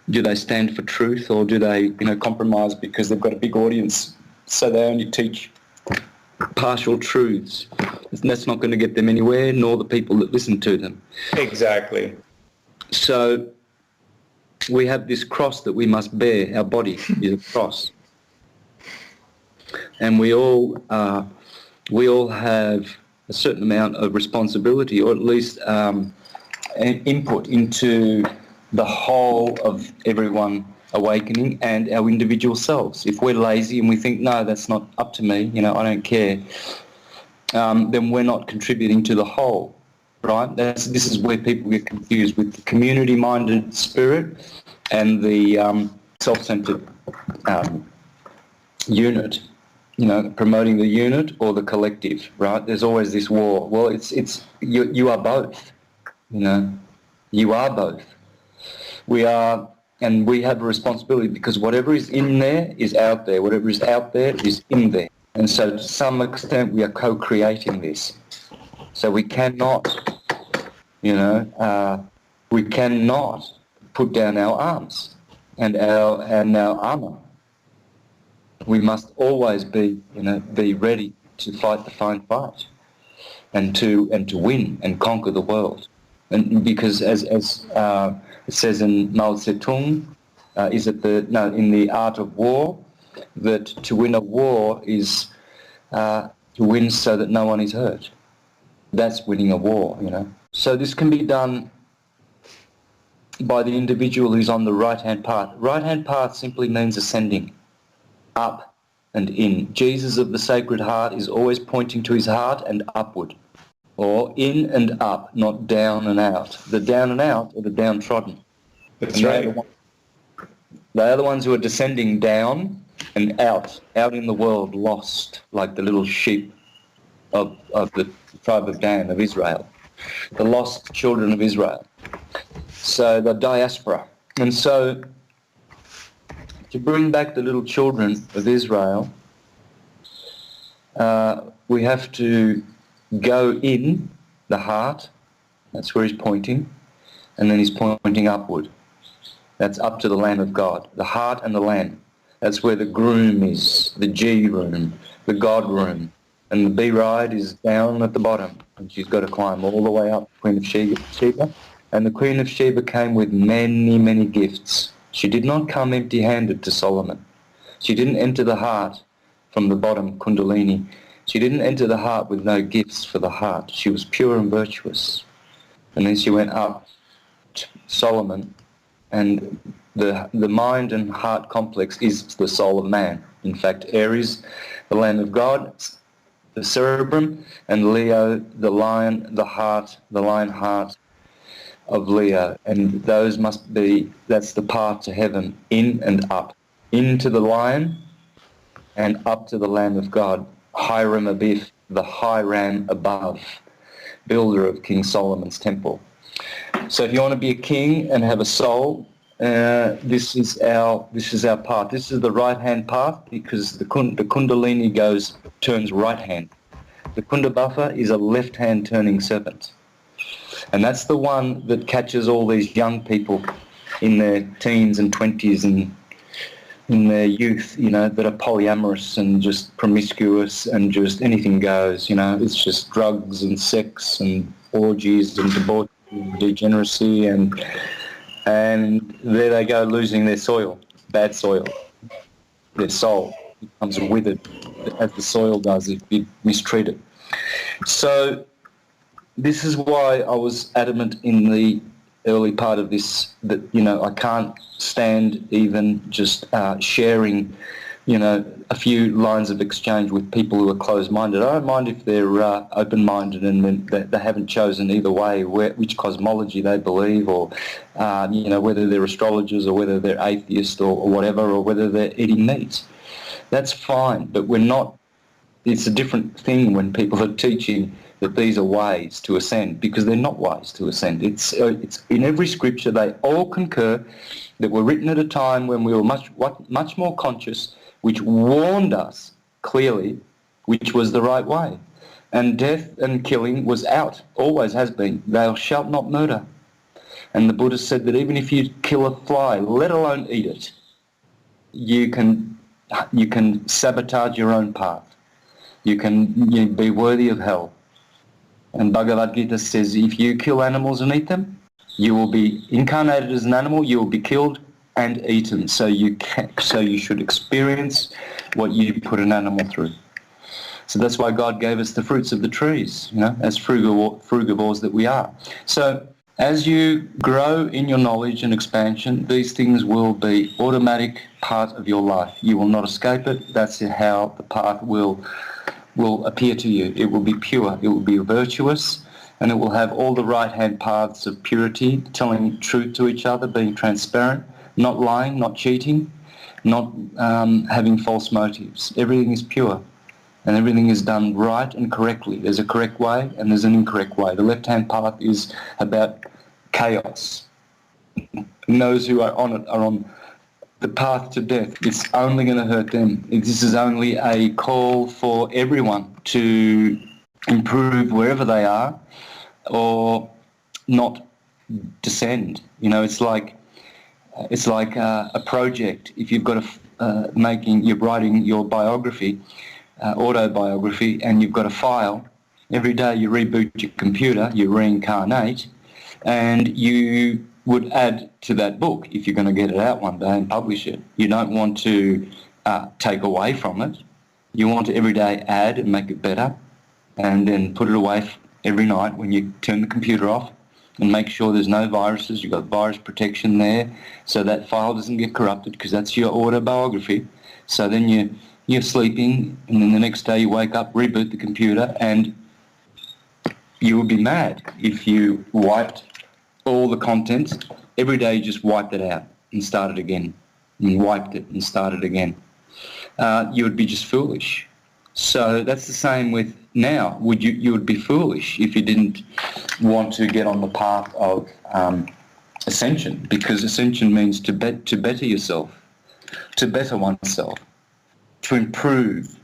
Do they stand for truth, or do they, you know, compromise because they've got a big audience, so they only teach partial truths? And that's not going to get them anywhere, nor the people that listen to them. Exactly. So we have this cross that we must bear. Our body is a cross, and we all have a certain amount of responsibility, or at least an input into the whole of everyone awakening and our individual selves. If we're lazy and we think, no, that's not up to me, you know, I don't care, then we're not contributing to the whole, right? This is where people get confused with the community-minded spirit and the self-centered unit, you know, promoting the unit or the collective, right? There's always this war. Well, you are both, you know, you are both. We are, and we have a responsibility, because whatever is in there is out there. Whatever is out there is in there. And so to some extent we are co-creating this. So we cannot, you know, we cannot put down our arms and our armour. We must always be, you know, be ready to fight the fine fight and to win and conquer the world. And because as it says in Mao Zedong, in the Art of War, that to win a war is to win so that no one is hurt. That's winning a war, you know. So this can be done by the individual who's on the right-hand path. Right-hand path simply means ascending, up and in. Jesus of the Sacred Heart is always pointing to his heart and upward, or in and up, not down and out. The down and out are the downtrodden. That's right. They are the ones who are descending down and out in the world, lost, like the little sheep of the tribe of Dan, of Israel, the lost children of Israel. So the diaspora. And so to bring back the little children of Israel, we have to go in the heart, that's where he's pointing, and then he's pointing upward. That's up to the Lamb of God, the heart and the Lamb. That's where the groom is, the G room, the God room, and the B ride is down at the bottom, and she's got to climb all the way up, Queen of Sheba. And the Queen of Sheba came with many, many gifts. She did not come empty-handed to Solomon. She didn't enter the heart from the bottom, Kundalini. She didn't enter the heart with no gifts for the heart. She was pure and virtuous. And then she went up to Solomon, and the mind and heart complex is the soul of man. In fact, Aries, the Lamb of God, the cerebrum, and Leo, the lion, the heart, the lion heart of Leo. And those must be, that's the path to heaven, in and up. Into the lion and up to the Lamb of God. Hiram Abif, the high ram above, builder of King Solomon's temple. So if you want to be a king and have a soul, this is our path. This is the right-hand path, because the Kundalini turns right-hand. The Kundabuffer is a left-hand turning serpent. And that's the one that catches all these young people in their teens and 20s and in their youth, you know, that are polyamorous and just promiscuous and just anything goes, you know. It's just drugs and sex and orgies and debauchery and degeneracy, and there they go, losing their soil, bad soil. Their soul becomes withered, as the soil does if you mistreat it. So this is why I was adamant in the early part of this, that, you know, I can't stand even just sharing, you know, a few lines of exchange with people who are closed-minded. I don't mind if they're open-minded and they haven't chosen either way which cosmology they believe, or, you know, whether they're astrologers or whether they're atheist or whatever, or whether they're eating meat. That's fine, but we're not. It's a different thing when people are teaching that these are ways to ascend, because they're not ways to ascend. It's in every scripture they all concur that were written at a time when we were much more conscious, which warned us clearly which was the right way. And death and killing was out, always has been. Thou shalt not murder. And the Buddha said that even if you kill a fly, let alone eat it, you can sabotage your own path. You can be worthy of hell. And Bhagavad Gita says if you kill animals and eat them, you will be incarnated as an animal, you will be killed and eaten. So you should experience what you put an animal through. So that's why God gave us the fruits of the trees, as frugivores that we are. So as you grow in your knowledge and expansion, these things will be automatic part of your life. You will not escape it. That's how the path will appear to you. It will be pure, it will be virtuous, and it will have all the right-hand paths of purity, telling truth to each other, being transparent, not lying, not cheating, not having false motives. Everything is pure, and everything is done right and correctly. There's a correct way and there's an incorrect way. The left-hand path is about chaos. And those who are on it are on the path to death. It's only going to hurt them. This is only a call for everyone to improve wherever they are or not descend. It's like a project. If you've got you're writing your biography, autobiography, and you've got a file, every day you reboot your computer, you reincarnate, and you would add to that book if you're going to get it out one day and publish it. You don't want to take away from it. You want to every day add and make it better, and then put it away every night when you turn the computer off, and make sure there's no viruses. You've got virus protection there so that file doesn't get corrupted, because that's your autobiography. So then you're sleeping, and then the next day you wake up, reboot the computer, and you would be mad if you wiped all the content. Every day you just wiped it out and started again, and wiped it and started again. You would be just foolish. So that's the same with now. You would be foolish if you didn't want to get on the path of ascension, because ascension means to better yourself, to better oneself, to improve,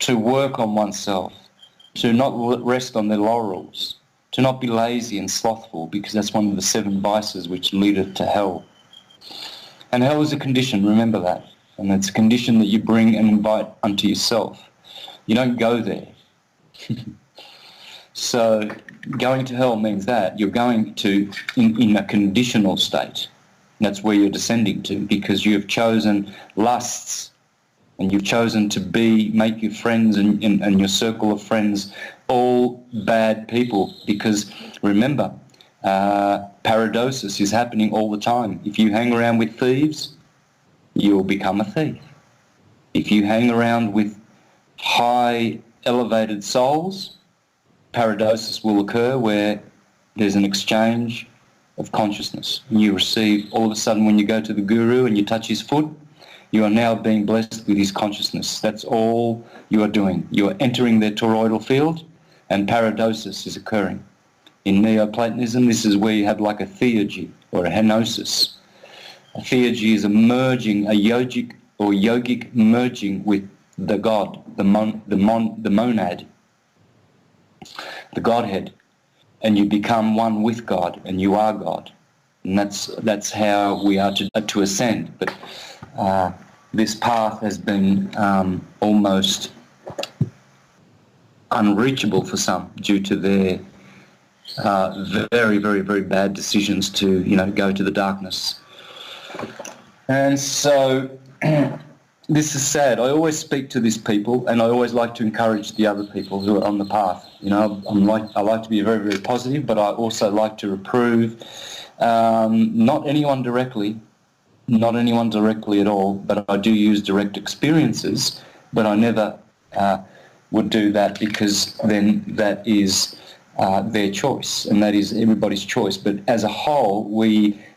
to work on oneself, to not rest on their laurels, to not be lazy and slothful, because that's one of the 7 vices which lead to hell. And hell is a condition, remember that. And it's a condition that you bring and invite unto yourself. You don't go there. So going to hell means that you're going to in a conditional state. That's where you're descending to, because you have chosen lusts, and you've chosen to make your friends and your circle of friends all bad people. Because remember, paradosis is happening all the time. If you hang around with thieves, you'll become a thief. If you hang around with high elevated souls, paradosis will occur, where there's an exchange of consciousness. You receive, all of a sudden when you go to the guru and you touch his foot, you are now being blessed with his consciousness. That's all you are doing. You are entering their toroidal field, and paradosis is occurring. In Neoplatonism, this is where you have like a theurgy or a Gnosis. A theurgy is a merging, a yogic merging with the God, the monad, the Godhead, and you become one with God, and you are God. And that's how we are to ascend. But this path has been almost unreachable for some due to their very, very, very bad decisions to, go to the darkness. And so this is sad. I always speak to these people, and I always like to encourage the other people who are on the path. I like to be very, very positive, but I also like to reprove not anyone directly at all, but I do use direct experiences, but I never would do that, because then that is their choice, and that is everybody's choice. But as a whole,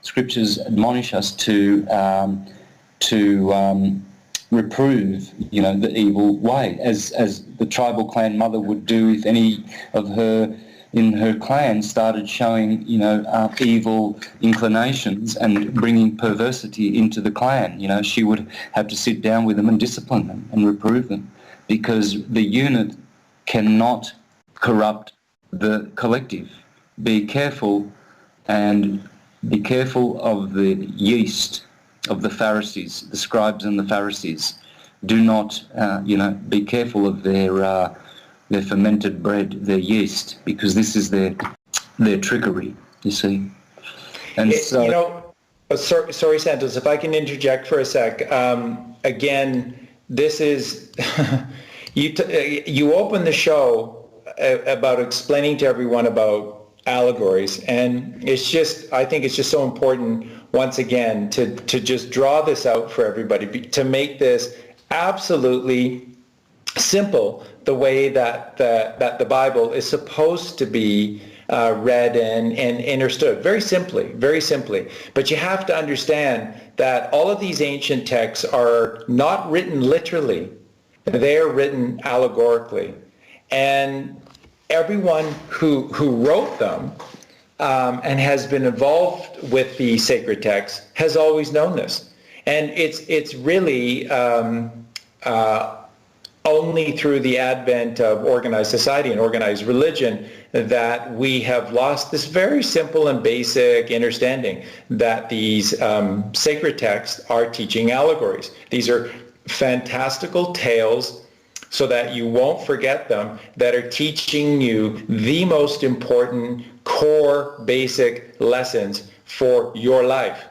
scriptures admonish us to reprove, the evil way, as the tribal clan mother would do if any of her in her clan started showing, evil inclinations and bringing perversity into the clan. She would have to sit down with them and discipline them and reprove them, because the unit cannot corrupt the collective. Be careful, and be careful of the yeast of the Pharisees, the scribes and the Pharisees. Do not, be careful of their fermented bread, their yeast, because this is their trickery, you see. And sorry, Santos, if I can interject for a sec. Again, this is, you open the show about explaining to everyone about allegories, and I think it's just so important once again to just draw this out for everybody, to make this absolutely simple, the way that the Bible is supposed to be read and understood, very simply. But you have to understand that all of these ancient texts are not written literally, they're written allegorically, and everyone who wrote them and has been involved with the sacred text has always known this. And it's really only through the advent of organized society and organized religion that we have lost this very simple and basic understanding that these sacred texts are teaching allegories. These are fantastical tales, so that you won't forget them, that are teaching you the most important core basic lessons for your life.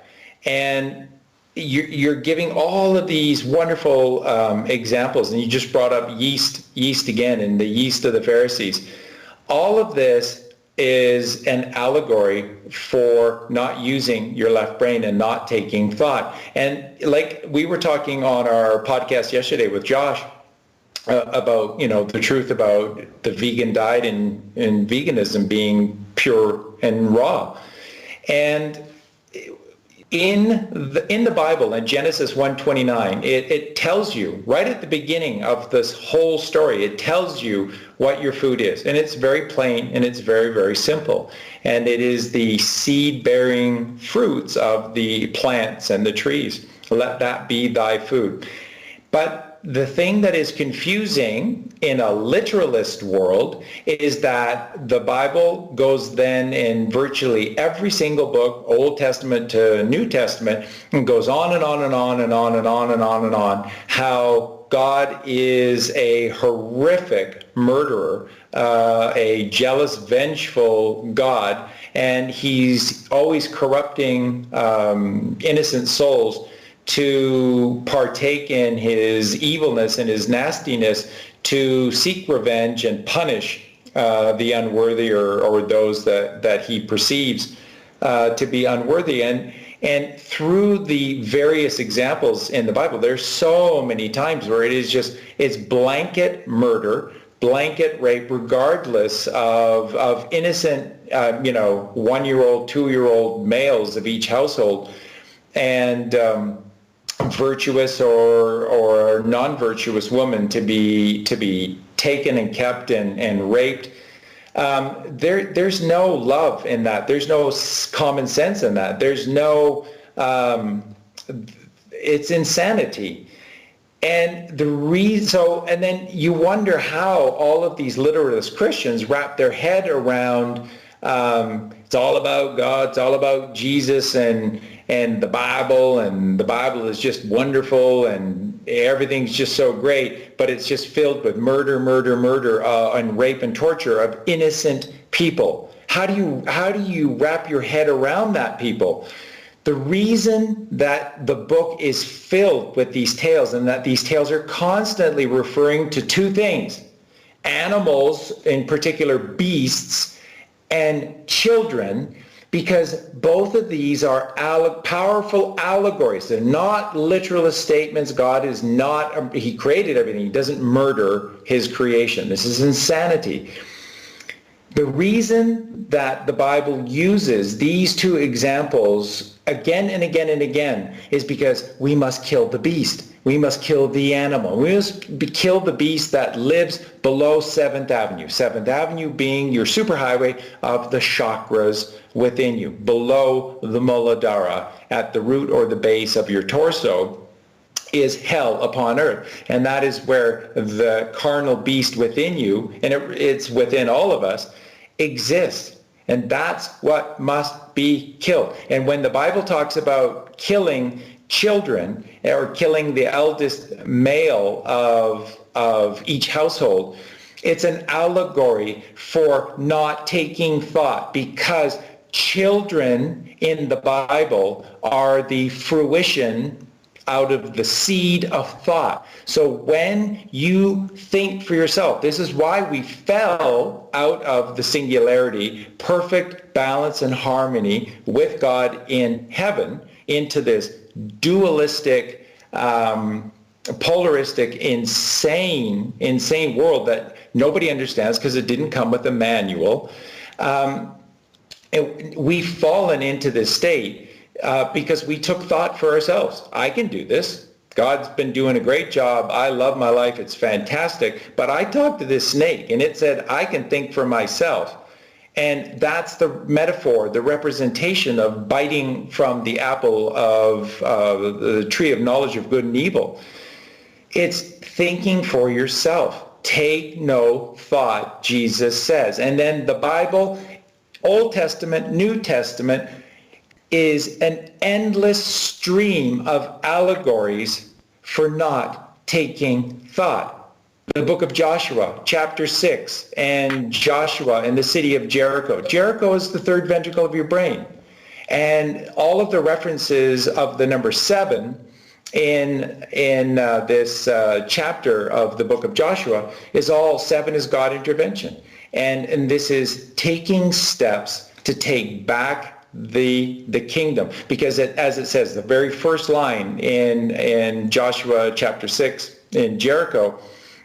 And you're giving all of these wonderful examples, and you just brought up yeast again, and the yeast of the Pharisees. All of this is an allegory for not using your left brain and not taking thought. And like we were talking on our podcast yesterday with Josh, about the truth about the vegan diet and veganism being pure and raw. And in the Bible, in Genesis 1:29, it tells you right at the beginning of this whole story, it tells you what your food is, and it's very plain and it's very, very simple, and it is the seed-bearing fruits of the plants and the trees. Let that be thy food. But the thing that is confusing in a literalist world is that the Bible goes then in virtually every single book, Old Testament to New Testament, and goes on and on and on and on and on and on and on, how God is a horrific murderer, a jealous, vengeful God, and he's always corrupting innocent souls to partake in his evilness and his nastiness, to seek revenge and punish the unworthy or those that he perceives to be unworthy. And through the various examples in the Bible, there's so many times where it's blanket murder, blanket rape, regardless of innocent, 1-year-old, 2-year-old males of each household, and virtuous or non-virtuous woman to be taken and kept and raped. There's no love in that. There's no common sense in that. There's no, it's insanity. And and then you wonder how all of these literalist Christians wrap their head around, it's all about God, it's all about Jesus and the Bible is just wonderful and everything's just so great, but it's just filled with murder, and rape and torture of innocent people. How do you wrap your head around that, people? The reason that the book is filled with these tales, and that these tales are constantly referring to two things: animals, in particular beasts, and children, because both of these are powerful allegories. They're not literalist statements. God is not, he created everything. He doesn't murder his creation. This is insanity. The reason that the Bible uses these two examples again and again and again is because we must kill the beast. We must kill the animal. We must kill the beast that lives below 7th Avenue. 7th Avenue being your superhighway of the chakras within you, below the Muladhara, at the root or the base of your torso, is hell upon earth. And that is where the carnal beast within you, and it's within all of us, exists. And that's what must be killed. And when the Bible talks about killing children, or killing the eldest male of each household, it's an allegory for not taking thought, because children in the Bible are the fruition out of the seed of thought. So when you think for yourself, this is why we fell out of the singularity, perfect balance and harmony with God in heaven, into this dualistic, polaristic, insane world that nobody understands because it didn't come with a manual. And we've fallen into this state because we took thought for ourselves. I can do this. God's been doing a great job. I love my life. It's fantastic. But I talked to this snake and it said, I can think for myself. And that's the metaphor, the representation of biting from the apple of the tree of knowledge of good and evil. It's thinking for yourself. Take no thought, Jesus says. And then the Bible, Old Testament, New Testament, is an endless stream of allegories for not taking thought. The book of Joshua, chapter 6, and Joshua in the city of Jericho. Jericho is the third ventricle of your brain. And all of the references of the number 7 in this chapter of the book of Joshua is all 7 is God intervention. And this is taking steps to take back the kingdom, because as it says, the very first line in Joshua chapter 6 in Jericho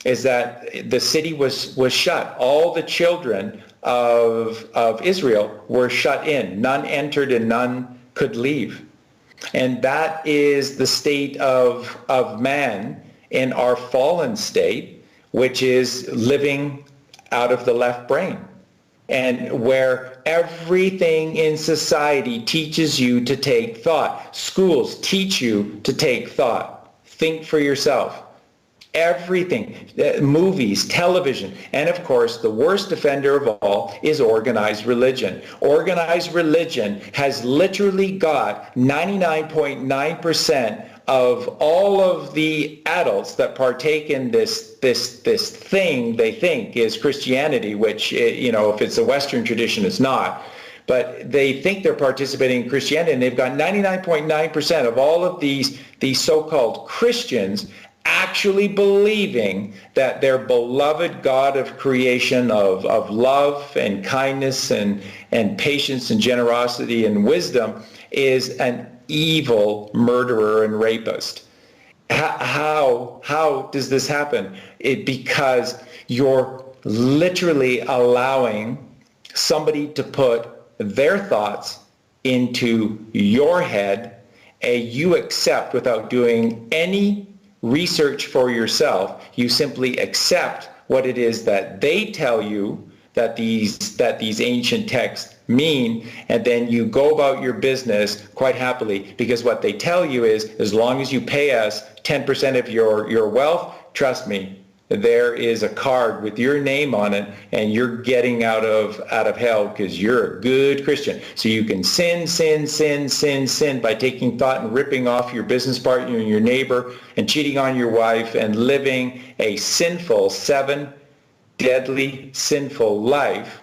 is that the city was shut. All the children of Israel were shut in. None entered and none could leave. And that is the state of man in our fallen state, which is living out of the left brain. And where everything in society teaches you to take thought. Schools teach you to take thought. Think for yourself. Everything, movies, television, and of course the worst offender of all is organized religion. Organized religion has literally got 99.9% of all of the adults that partake in this thing they think is Christianity, which, if it's a Western tradition, it's not. But they think they're participating in Christianity, and they've got 99.9% of all of these so-called Christians actually believing that their beloved God of creation, of love and kindness and patience and generosity and wisdom, is an evil murderer and rapist. How does this happen? Because you're literally allowing somebody to put their thoughts into your head, and you accept without doing any research for yourself. You simply accept what it is that they tell you that these ancient texts mean, and then you go about your business quite happily, because what they tell you is, as long as you pay us 10% of your wealth, trust me, there is a card with your name on it, and you're getting out of hell because you're a good Christian. So you can sin by taking thought and ripping off your business partner and your neighbor and cheating on your wife and living a sinful 7 deadly sinful life.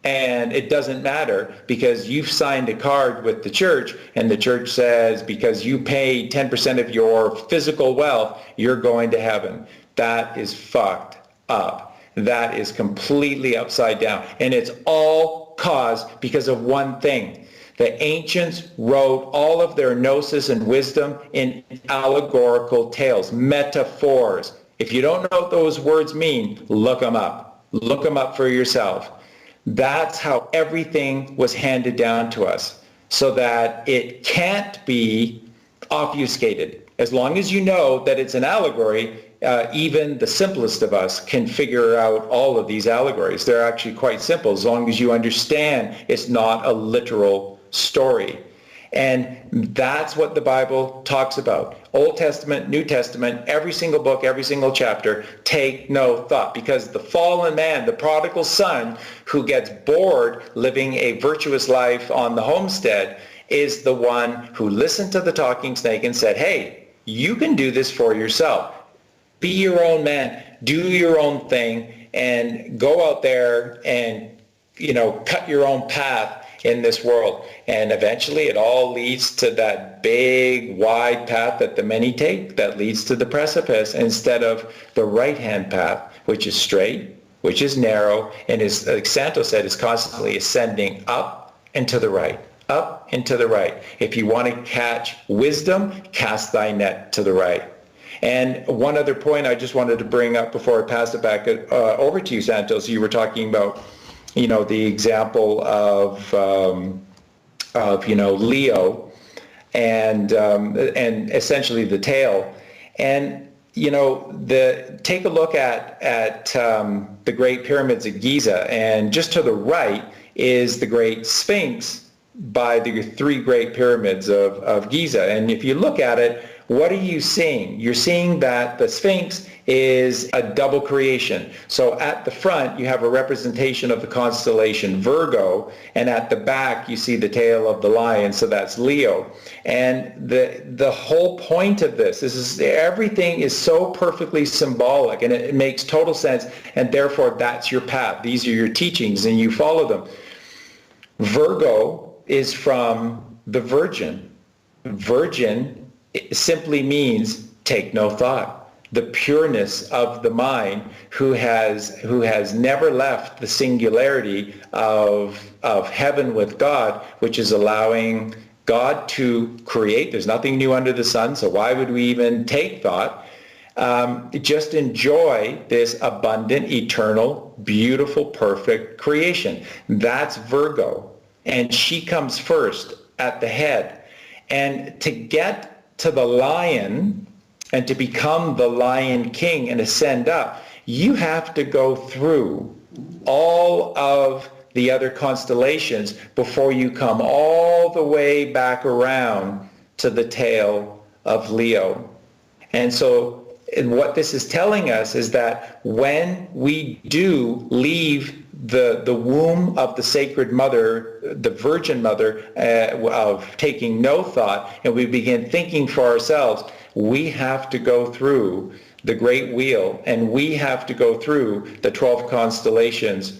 And it doesn't matter, because you've signed a card with the church, and the church says because you pay 10% of your physical wealth, you're going to heaven. That is fucked up. That is completely upside down. And it's all caused because of one thing. The ancients wrote all of their gnosis and wisdom in allegorical tales, metaphors. If you don't know what those words mean, look them up. Look them up for yourself. That's how everything was handed down to us, so that it can't be obfuscated. As long as you know that it's an allegory, even the simplest of us can figure out all of these allegories. They're actually quite simple, as long as you understand it's not a literal story. And that's what the Bible talks about. Old Testament, New Testament, every single book, every single chapter, take no thought. Because the fallen man, the prodigal son, who gets bored living a virtuous life on the homestead, is the one who listened to the talking snake and said, hey, you can do this for yourself. Be your own man, do your own thing, and go out there and, cut your own path in this world. And eventually it all leads to that big, wide path that the many take, that leads to the precipice, instead of the right-hand path, which is straight, which is narrow, and is, like Santos said, is constantly ascending up and to the right. Up and to the right. If you want to catch wisdom, cast thy net to the right. And one other point I just wanted to bring up before I pass it back over to you, Santos. You were talking about, the example of Leo and essentially the tail. And take a look at the Great Pyramids at Giza, and just to the right is the Great Sphinx by the three Great Pyramids of Giza. And if you look at it, what are you seeing? You're seeing that the Sphinx is a double creation. So at the front, you have a representation of the constellation Virgo, and at the back, you see the tail of the lion, so that's Leo. And the whole point of this is everything is so perfectly symbolic, and it makes total sense, and therefore that's your path. These are your teachings, and you follow them. Virgo is from the Virgin. Virgin simply means take no thought. The pureness of the mind who has never left the singularity of heaven with God, which is allowing God to create. There's nothing new under the sun, so why would we even take thought? Just enjoy this abundant, eternal, beautiful, perfect creation. That's Virgo. And she comes first at the head. And to get to the lion and to become the Lion King and ascend up, you have to go through all of the other constellations before you come all the way back around to the tail of Leo. And so what this is telling us is that when we do leave the womb of the Sacred Mother, the Virgin Mother, of taking no thought, and we begin thinking for ourselves, we have to go through the Great Wheel, and we have to go through the 12 constellations,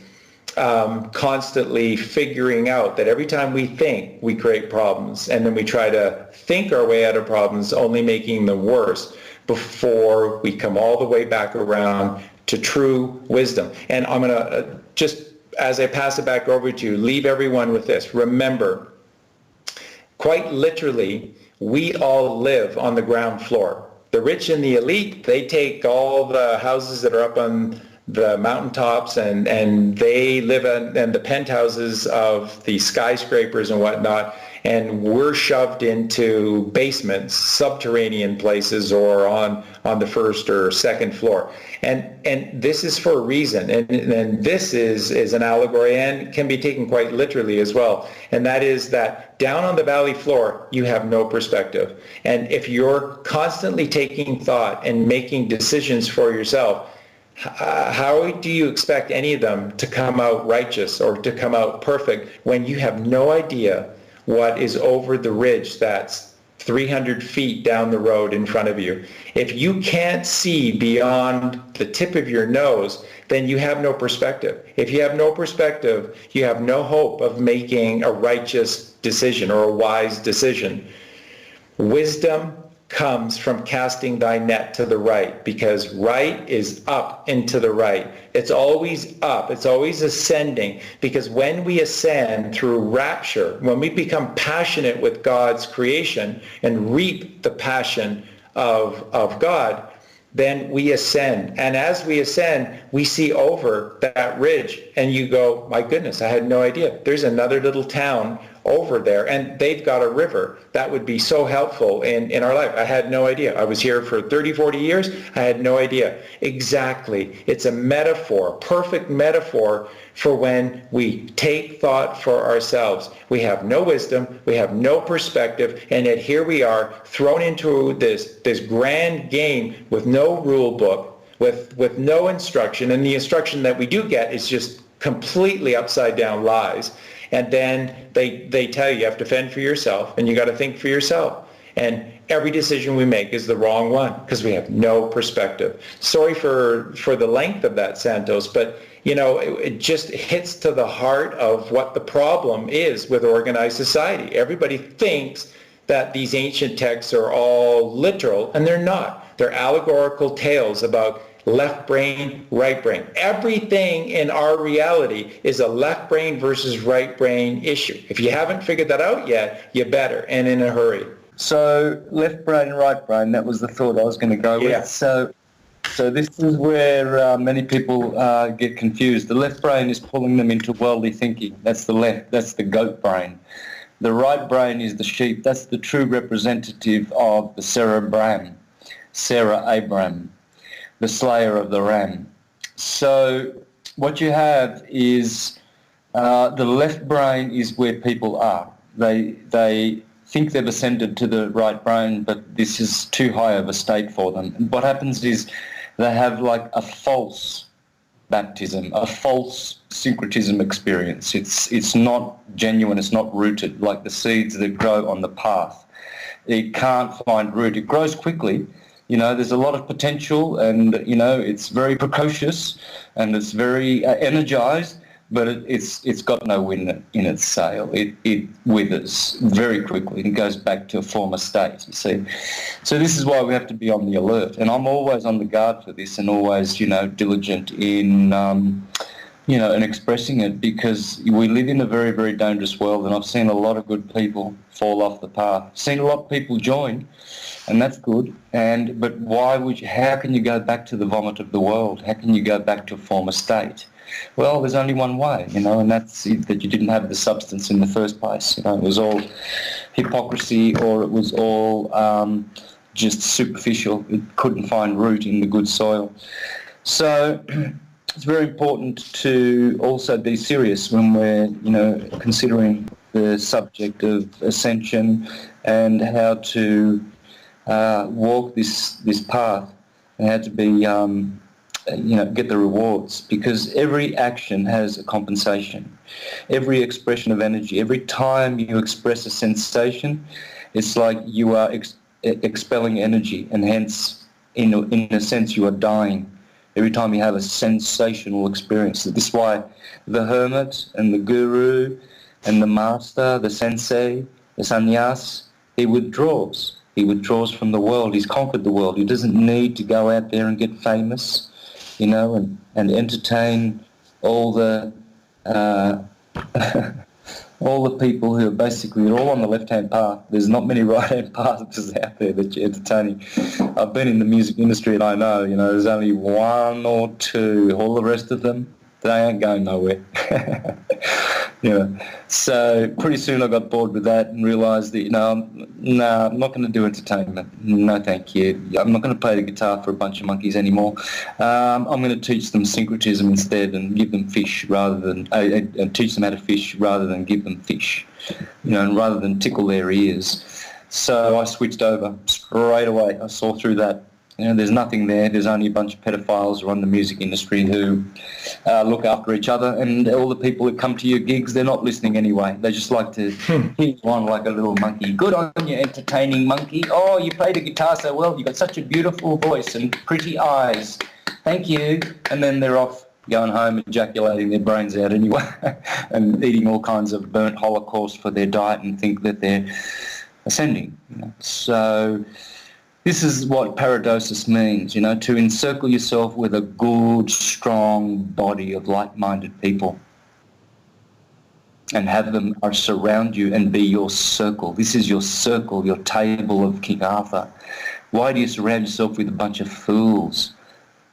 constantly figuring out that every time we think, we create problems, and then we try to think our way out of problems, only making them worse, before we come all the way back around to true wisdom. And I'm going to, just as I pass it back over to you, leave everyone with this. Remember, quite literally, we all live on the ground floor. The rich and the elite, they take all the houses that are up on the mountaintops, and they live in the penthouses of the skyscrapers and whatnot, and we're shoved into basements, subterranean places, or on the first or second floor. And this is for a reason, and this is an allegory and can be taken quite literally as well. And that is that down on the valley floor, you have no perspective. And if you're constantly taking thought and making decisions for yourself, how do you expect any of them to come out righteous or to come out perfect when you have no idea what is over the ridge that's 300 feet down the road in front of you? If you can't see beyond the tip of your nose, then you have no perspective. If you have no perspective, you have no hope of making a righteous decision or a wise decision. Wisdom comes from casting thy net to the right, because right is up and to the right. It's always up. It's always ascending, because when we ascend through rapture, when we become passionate with God's creation and reap the passion of God, then we ascend. And as we ascend, we see over that ridge, and you go, my goodness, I had no idea. There's another little town over there, and they've got a river that would be so helpful in our life. I had no idea. I was here for 30, 40 years. I had no idea. Exactly. It's a metaphor, perfect metaphor for when we take thought for ourselves. We have no wisdom, we have no perspective, and yet here we are thrown into this grand game with no rule book, with no instruction, and the instruction that we do get is just completely upside down lies. And then they tell you have to fend for yourself, and you got to think for yourself. And every decision we make is the wrong one because we have no perspective. Sorry for the length of that, Santos, but it just hits to the heart of what the problem is with organized society. Everybody thinks that these ancient texts are all literal, and they're not. They're allegorical tales about left brain, right brain. Everything in our reality is a left brain versus right brain issue. If you haven't figured that out yet, you better, and in a hurry. So left brain, right brain, that was the thought I was going to go with. So this is where many people get confused. The left brain is pulling them into worldly thinking. That's the left, that's the goat brain. The right brain is the sheep. That's the true representative of the cerebrum, Sarah Abram, the slayer of the ram. So what you have is the left brain is where people are. They think they've ascended to the right brain, but this is too high of a state for them. And what happens is they have like a false baptism, a false syncretism experience. It's not genuine, it's not rooted, like the seeds that grow on the path. It can't find root. It grows quickly. There's a lot of potential, and, it's very precocious and it's very energized, but it's got no wind in its sail. It withers very quickly and goes back to a former state, you see. So this is why we have to be on the alert. And I'm always on the guard for this, and always, diligent in, in expressing it, because we live in a very, very dangerous world, and I've seen a lot of good people fall off the path. I've seen a lot of people join, and that's good. But how can you go back to the vomit of the world? How can you go back to a former state? Well, there's only one way, and that's that you didn't have the substance in the first place. It was all hypocrisy, or it was all just superficial. It couldn't find root in the good soil. So it's very important to also be serious when we're, considering the subject of ascension and how to walk this path, and how to be get the rewards, because every action has a compensation. Every expression of energy, every time you express a sensation, it's like you are expelling energy, and hence, in a sense, you are dying. Every time you have a sensational experience. This is why the hermit and the guru and the master, the sensei, the sannyas, he withdraws. He withdraws from the world. He's conquered the world. He doesn't need to go out there and get famous, and entertain all the all the people who are basically all on the left-hand path. There's not many right-hand paths out there that you're entertaining. I've been in the music industry, and I know, there's only one or two. All the rest of them, they ain't going nowhere. So pretty soon I got bored with that and realised that, I'm not going to do entertainment. No, thank you. I'm not going to play the guitar for a bunch of monkeys anymore. I'm going to teach them syncretism instead, and give them fish rather than and teach them how to fish rather than give them fish, and rather than tickle their ears. So I switched over straight away. I saw through that. There's nothing there. There's only a bunch of pedophiles who run the music industry who look after each other, and all the people that come to your gigs, they're not listening anyway. They just like to hear you on like a little monkey. Good on you, entertaining monkey. Oh, you play the guitar so well. You've got such a beautiful voice and pretty eyes. Thank you. And then they're off going home, ejaculating their brains out anyway, and eating all kinds of burnt holocaust for their diet, and think that they're ascending. So this is what paradosis means, to encircle yourself with a good, strong body of like-minded people, and have them surround you and be your circle. This is your circle, your table of King Arthur. Why do you surround yourself with a bunch of fools?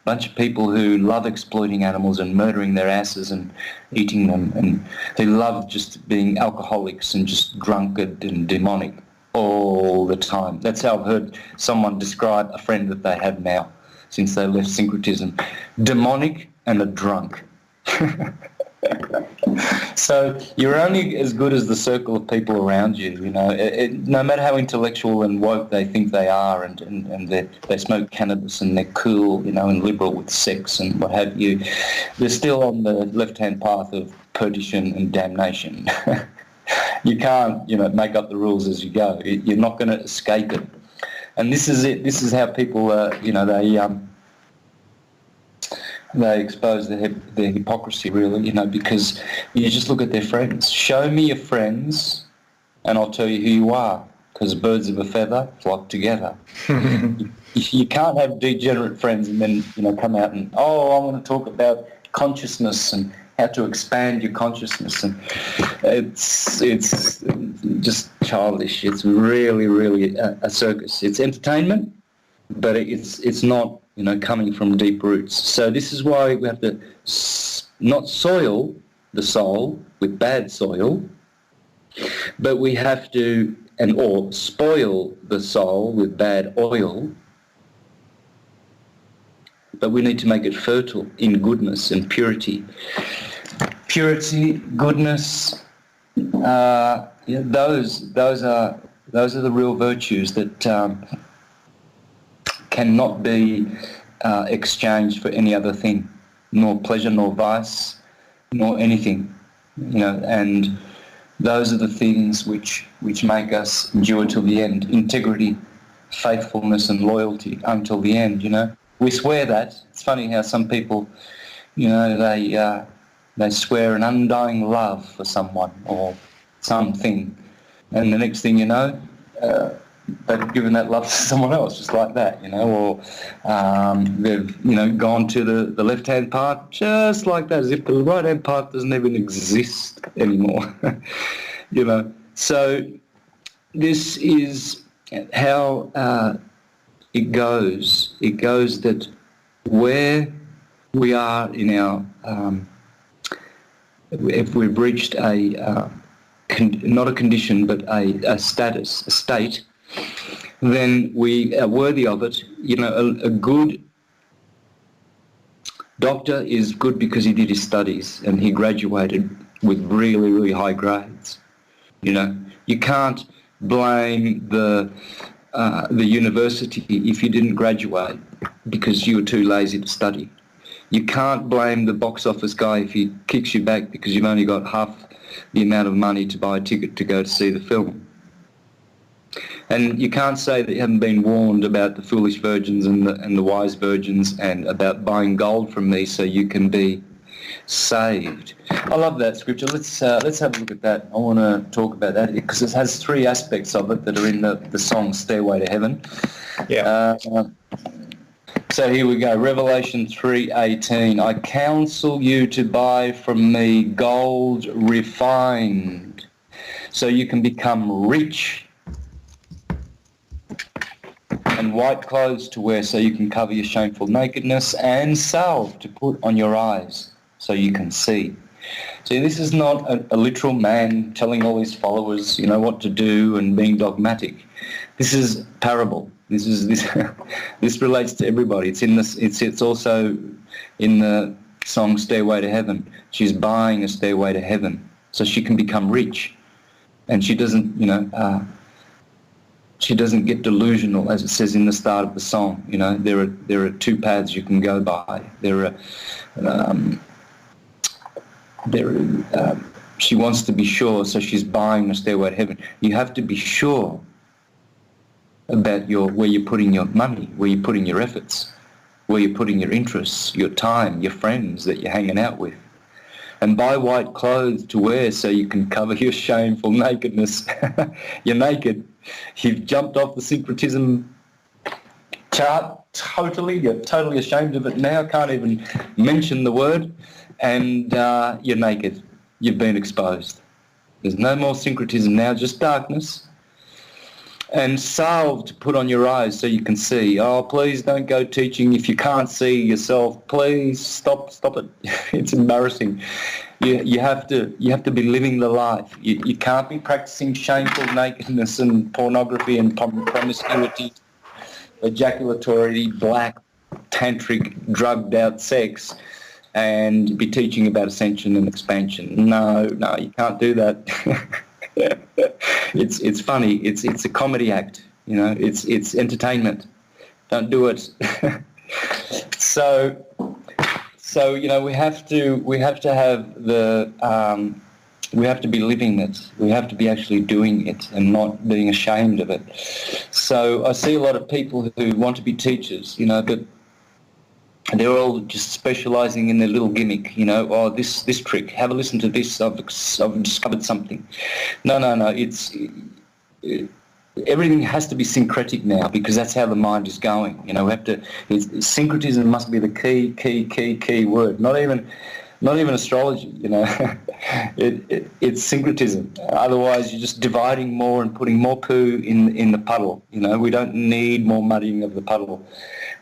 A bunch of people who love exploiting animals and murdering their asses and eating them, and who love just being alcoholics and just drunkard and demonic all the time. That's how I've heard someone describe a friend that they have now since they left syncretism. Demonic and a drunk. So you're only as good as the circle of people around you, you know. No matter how intellectual and woke they think they are, and they smoke cannabis and they're cool, you know, and liberal with sex and what have you, they're still on the left-hand path of perdition and damnation. You can't, you know, make up the rules as you go. You're not going to escape it. And this is it. This is how people, you know, they expose their hypocrisy, really, you know, because you just look at their friends. Show me your friends and I'll tell you who you are, because birds of a feather flock together. You can't have degenerate friends and then, you know, come out and, oh, I want to talk about consciousness and how to expand your consciousness. And it's just childish. It's really, really a circus. It's entertainment, but it's not, you know, coming from deep roots. So this is why we have to not soil the soul with bad soil, but we have to, or spoil the soul with bad oil, but we need to make it fertile in goodness and purity. Purity, goodness, yeah, those are the real virtues that cannot be exchanged for any other thing, nor pleasure, nor vice, nor anything, you know. And those are the things which make us endure till the end. Integrity, faithfulness, and loyalty until the end. You know, we swear that. It's funny how some people, you know, they swear an undying love for someone or something, and the next thing you know, they've given that love to someone else, just like that, you know, or they've, you know, gone to the left-hand path just like that, as if the right-hand path doesn't even exist anymore, you know. So this is how it goes. It goes that where we are in our, if we've reached a, not a condition, but a status, a state, then we are worthy of it. You know, a good doctor is good because he did his studies and he graduated with really, really high grades. You know, you can't blame the university if you didn't graduate because you were too lazy to study. You can't blame the box office guy if he kicks you back because you've only got half the amount of money to buy a ticket to go to see the film. And you can't say that you haven't been warned about the foolish virgins and the wise virgins and about buying gold from me so you can be saved. I love that scripture. Let's have a look at that. I want to talk about that because it has three aspects of it that are in the song Stairway to Heaven. Yeah. So here we go. Revelation 3:18. I counsel you to buy from me gold refined so you can become rich, and white clothes to wear so you can cover your shameful nakedness, and salve to put on your eyes so you can see. See, this is not a literal man telling all his followers, you know, what to do and being dogmatic. This is parable. This relates to everybody. It's in this. It's also in the song Stairway to Heaven. She's buying a stairway to heaven so she can become rich, and she doesn't, you know, she doesn't get delusional, as it says in the start of the song. You know, there are two paths you can go by. She wants to be sure, so she's buying a stairway to heaven. You have to be sure about where you're putting your money, where you're putting your efforts, where you're putting your interests, your time, your friends that you're hanging out with. And buy white clothes to wear so you can cover your shameful nakedness. You're naked. You've jumped off the syncretism chart totally. You're totally ashamed of it now. Can't even mention the word. And you're naked. You've been exposed. There's no more syncretism now, just darkness. and salve to put on your eyes so you can see. Oh, please don't go teaching if you can't see yourself. Please stop it. It's embarrassing. You have to be living the life. You can't be practicing shameful nakedness and pornography and promiscuity, ejaculatory, black, tantric, drugged out sex, and be teaching about ascension and expansion. No, you can't do that. It's funny. It's a comedy act. It's entertainment. Don't do it. So we have to have we have to be living it. We have to be actually doing it and not being ashamed of it. So I see a lot of people who want to be teachers, but they're all just specialising in their little gimmick, oh, this trick, have a listen to this, I've discovered something. No, everything has to be syncretic now, because that's how the mind is going. We have to, syncretism must be the key word, not even astrology, it's syncretism. Otherwise you're just dividing more and putting more poo in the puddle. We don't need more muddying of the puddle.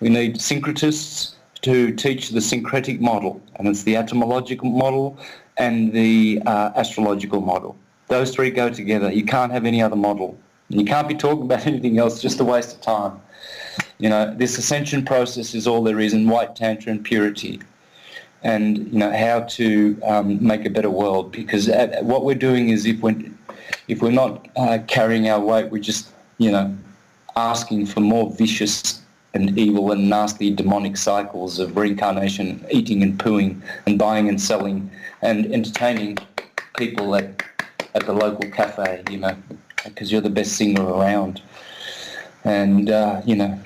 We need syncretists to teach the syncretic model, and it's the etymological model and the astrological model. Those three go together. You can't have any other model. You can't be talking about anything else, just a waste of time. This ascension process is all there is in white tantra and purity, and how to make a better world. Because what we're doing is, if we're not carrying our weight, we're just asking for more vicious and evil and nasty demonic cycles of reincarnation, eating and pooing and buying and selling and entertaining people at the local cafe, because you're the best singer around. And, you're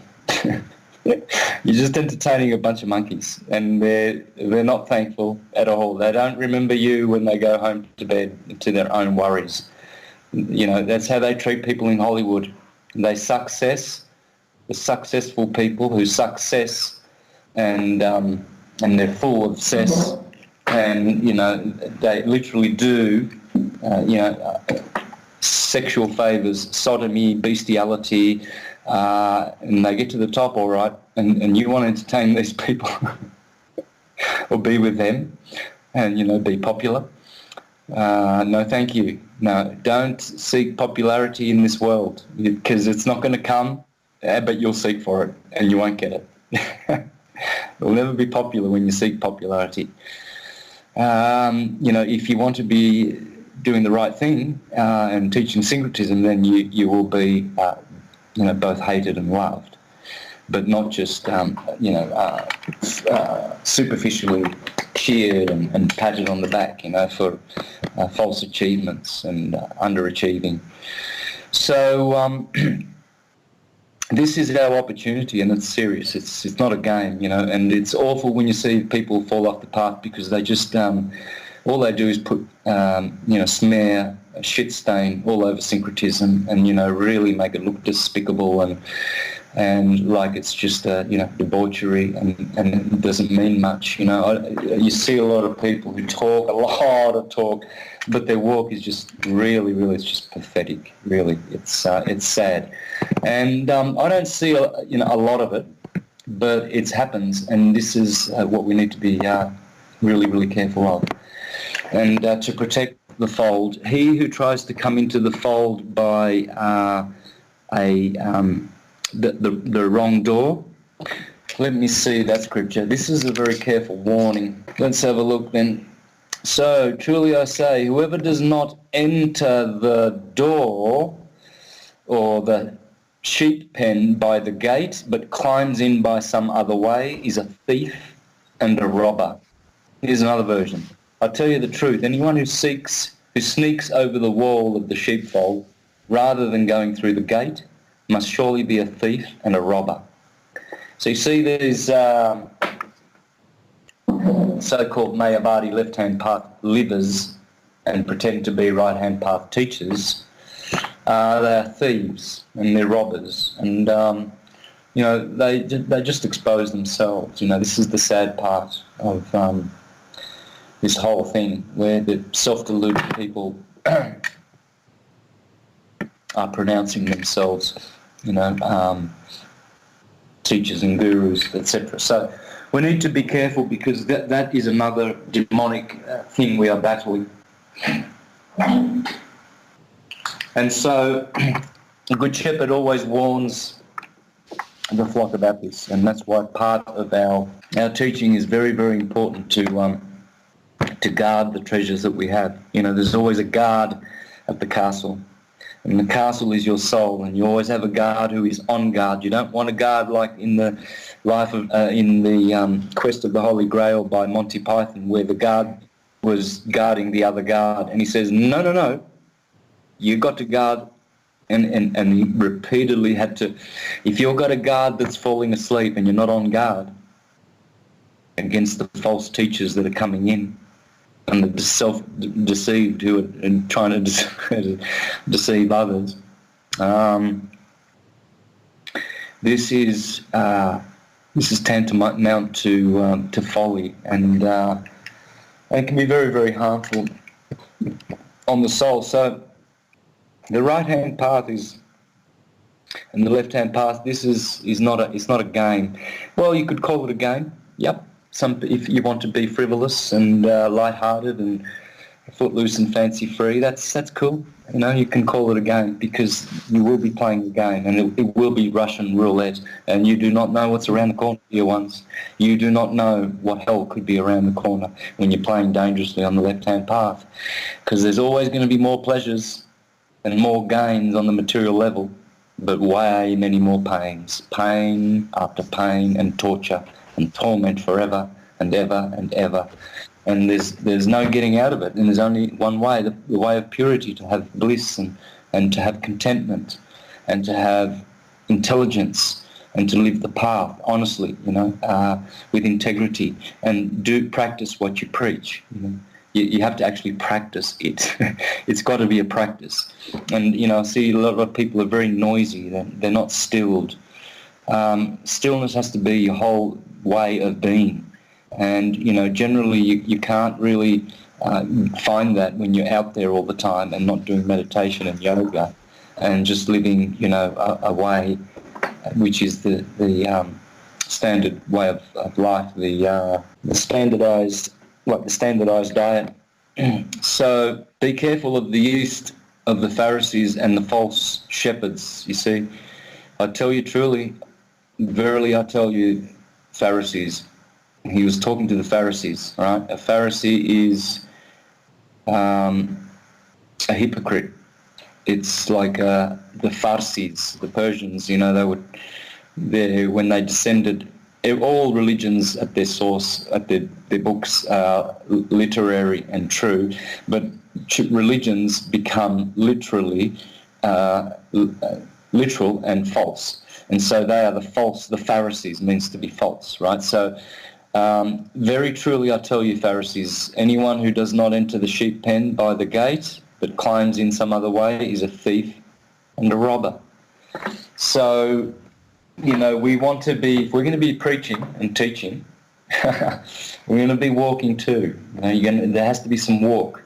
just entertaining a bunch of monkeys, and they're not thankful at all. They don't remember you when they go home to bed, to their own worries. That's how they treat people in Hollywood. They the successful people who success, and they're full of cess, and they literally do sexual favours, sodomy, bestiality, and they get to the top all right, and you want to entertain these people or be with them and be popular. No, thank you. No, don't seek popularity in this world, because it's not going to come. But you'll seek for it, and you won't get it. You'll never be popular when you seek popularity. If you want to be doing the right thing and teaching syncretism, then you will be, both hated and loved, but not just, superficially cheered and patted on the back, for false achievements and underachieving. So. This is our opportunity, and it's serious. It's not a game, and it's awful when you see people fall off the path, because they just all they do is put smear a shit stain all over syncretism, and really make it look despicable and like it's just debauchery, and it doesn't mean much. You see a lot of people who talk a lot of talk, but their walk is just really, it's just pathetic. Really, it's sad. And I don't see a lot of it, but it happens, and this is what we need to be really careful of. And to protect the fold, he who tries to come into the fold by the wrong door. Let me see that scripture. This is a very careful warning. Let's have a look then. So, truly I say, whoever does not enter the door or the sheep pen by the gate, but climbs in by some other way, is a thief and a robber. Here's another version. I tell you the truth, anyone who sneaks over the wall of the sheepfold rather than going through the gate must surely be a thief and a robber. So you see these so-called Mayavadi left-hand path livers and pretend to be right-hand path teachers. They are thieves and they're robbers, and they just expose themselves. This is the sad part of this whole thing, where the self-deluded people are pronouncing themselves, teachers and gurus, etc. So we need to be careful, because that is another demonic thing we are battling. And so the Good Shepherd always warns the flock about this, and that's why part of our teaching is very, very important to guard the treasures that we have. There's always a guard at the castle, and the castle is your soul, and you always have a guard who is on guard. You don't want a guard like in the Quest of the Holy Grail by Monty Python, where the guard was guarding the other guard, and he says, no, you got to guard. And he repeatedly had to, if you've got a guard that's falling asleep and you're not on guard against the false teachers that are coming in, and the self-deceived who are trying to deceive others, this is tantamount to folly, and it can be very, very harmful on the soul. So the right-hand path and the left-hand path. This is not a game. Well, you could call it a game. Yep. If you want to be frivolous and light-hearted and footloose and fancy-free, that's cool. You can call it a game, because you will be playing the game, and it will be Russian roulette, and you do not know what's around the corner, dear ones. You do not know what hell could be around the corner when you're playing dangerously on the left-hand path, because there's always going to be more pleasures and more gains on the material level, but way many more pains. Pain after pain and torture and torment forever and ever and ever. And there's no getting out of it. And there's only one way, the way of purity, to have bliss and to have contentment and to have intelligence and to live the path honestly, with integrity, and do practice what you preach. You have to actually practice it. It's got to be a practice. And, I see a lot of people are very noisy. They're not stilled. Stillness has to be your whole way of being. And, generally you can't really find that when you're out there all the time and not doing meditation and yoga and just living, a way which is the standard way of life, the standardized diet. So be careful of the yeast of the Pharisees and the false shepherds. You see, I tell you truly, verily I tell you, Pharisees. He was talking to the Pharisees, right? A Pharisee is a hypocrite. It's like the Farsis, the Persians. When they descended. All religions at their source, at their books, are literary and true, but religions become literal and false. And so they are the Pharisees means to be false, right? So very truly I tell you, Pharisees, anyone who does not enter the sheep pen by the gate but climbs in some other way is a thief and a robber. So we want to be, if we're going to be preaching and teaching, we're going to be walking too. There has to be some walk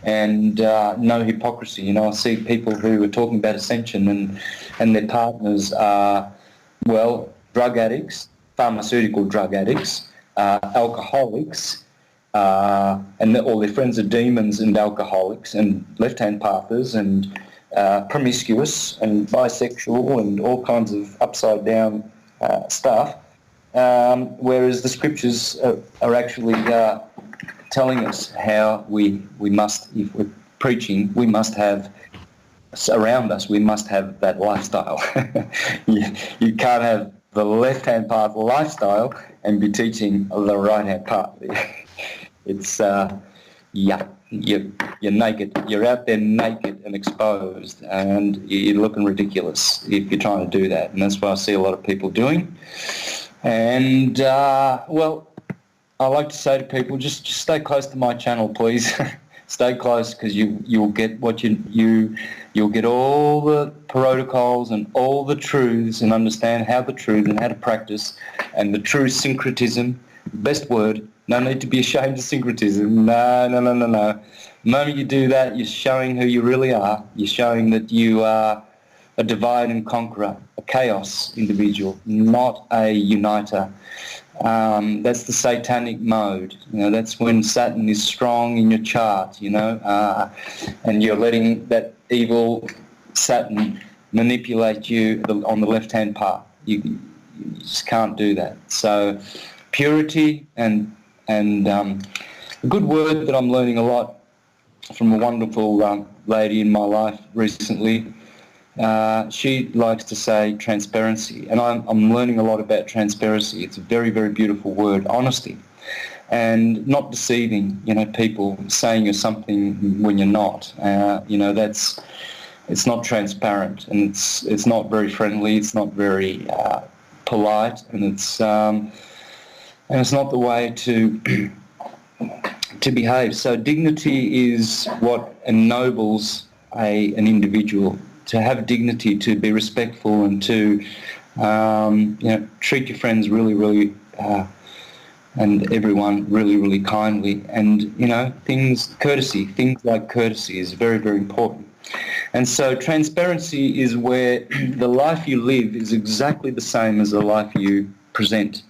and no hypocrisy. I see people who are talking about ascension and their partners are, drug addicts, pharmaceutical drug addicts, alcoholics, and all their friends are demons and alcoholics and left-hand pathers and promiscuous and bisexual and all kinds of upside-down stuff, whereas the scriptures are actually telling us how we must, if we're preaching, we must have around us, we must have that lifestyle. You can't have the left-hand path lifestyle and be teaching the right-hand path. It's, you're naked. You're out there naked and exposed, and you're looking ridiculous if you're trying to do that. And that's what I see a lot of people doing. And, I like to say to people, just stay close to my channel, please. Stay close, because you'll get what you'll get all the protocols and all the truths, and understand how the truth and how to practice, and the true syncretism, best word, No need to be ashamed of syncretism. No, no, no, no, no. The moment you do that, you're showing who you really are. You're showing that you are a divide and conqueror, a chaos individual, not a uniter. That's the satanic mode. You know, that's when Saturn is strong in your chart, you know, and you're letting that evil Saturn manipulate you on the left-hand path. You just can't do that. So purity and a good word that I'm learning a lot from a wonderful lady in my life recently. She likes to say transparency, and I'm learning a lot about transparency. It's a very, very beautiful word, honesty, and not deceiving, you know, people, saying you're something when you're not. You know, it's not transparent, and it's not very friendly, it's not very polite, and it's not the way to to behave. So dignity is what ennobles an individual. To have dignity, to be respectful, and to you know, treat your friends really, really, and everyone really, really kindly. And you know, things like courtesy is very, very important. And so transparency is where the life you live is exactly the same as the life you present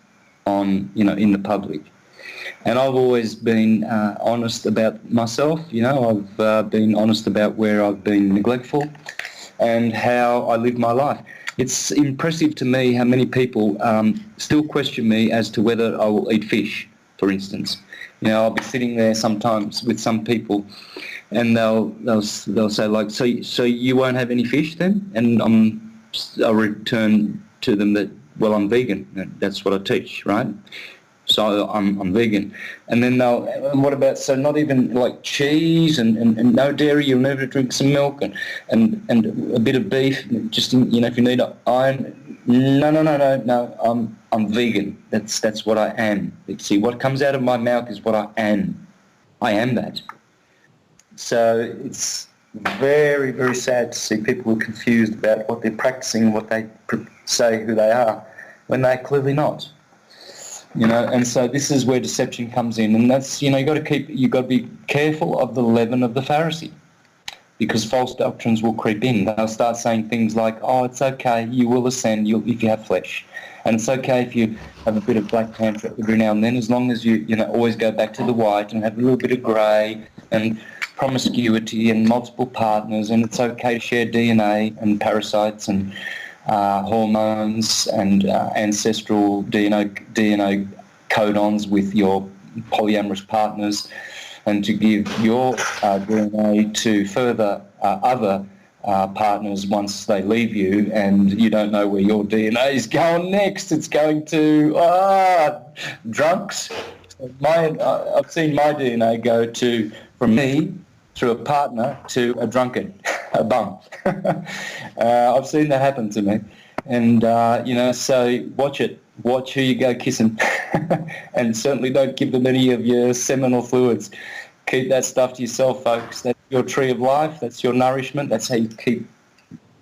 on, you know, in the public. And I've always been honest about myself. You know, I've been honest about where I've been neglectful and how I live my life. It's impressive to me how many people still question me as to whether I will eat fish, for instance. You know, I'll be sitting there sometimes with some people, and they'll say, like, so you won't have any fish then? And I'll return to them that, well, I'm vegan. That's what I teach, right? So I'm vegan. And then and what about, so not even like cheese and no dairy, you'll never drink some milk and a bit of beef, just, you know, if you need iron. No, I'm vegan. That's what I am. See, what comes out of my mouth is what I am. I am that. So it's very, very sad to see people who are confused about what they're practicing, what they say who they are, when they're clearly not. You know, and so this is where deception comes in, and that's, you know, you've got to be careful of the leaven of the Pharisee, because false doctrines will creep in. They'll start saying things like, oh, it's okay, you will ascend if you have flesh, and it's okay if you have a bit of black tantra every now and then, as long as you know, always go back to the white and have a little bit of grey and promiscuity and multiple partners, and it's okay to share DNA and parasites and hormones and ancestral DNA codons with your polyamorous partners, and to give your DNA to further other partners once they leave you, and you don't know where your DNA is going next. It's going to drunks. I've seen my DNA go from me through a partner to a drunkard, a bum. I've seen that happen to me. And, you know, so watch it. Watch who you go kissing. And certainly don't give them any of your seminal fluids. Keep that stuff to yourself, folks. That's your tree of life. That's your nourishment. That's how you keep,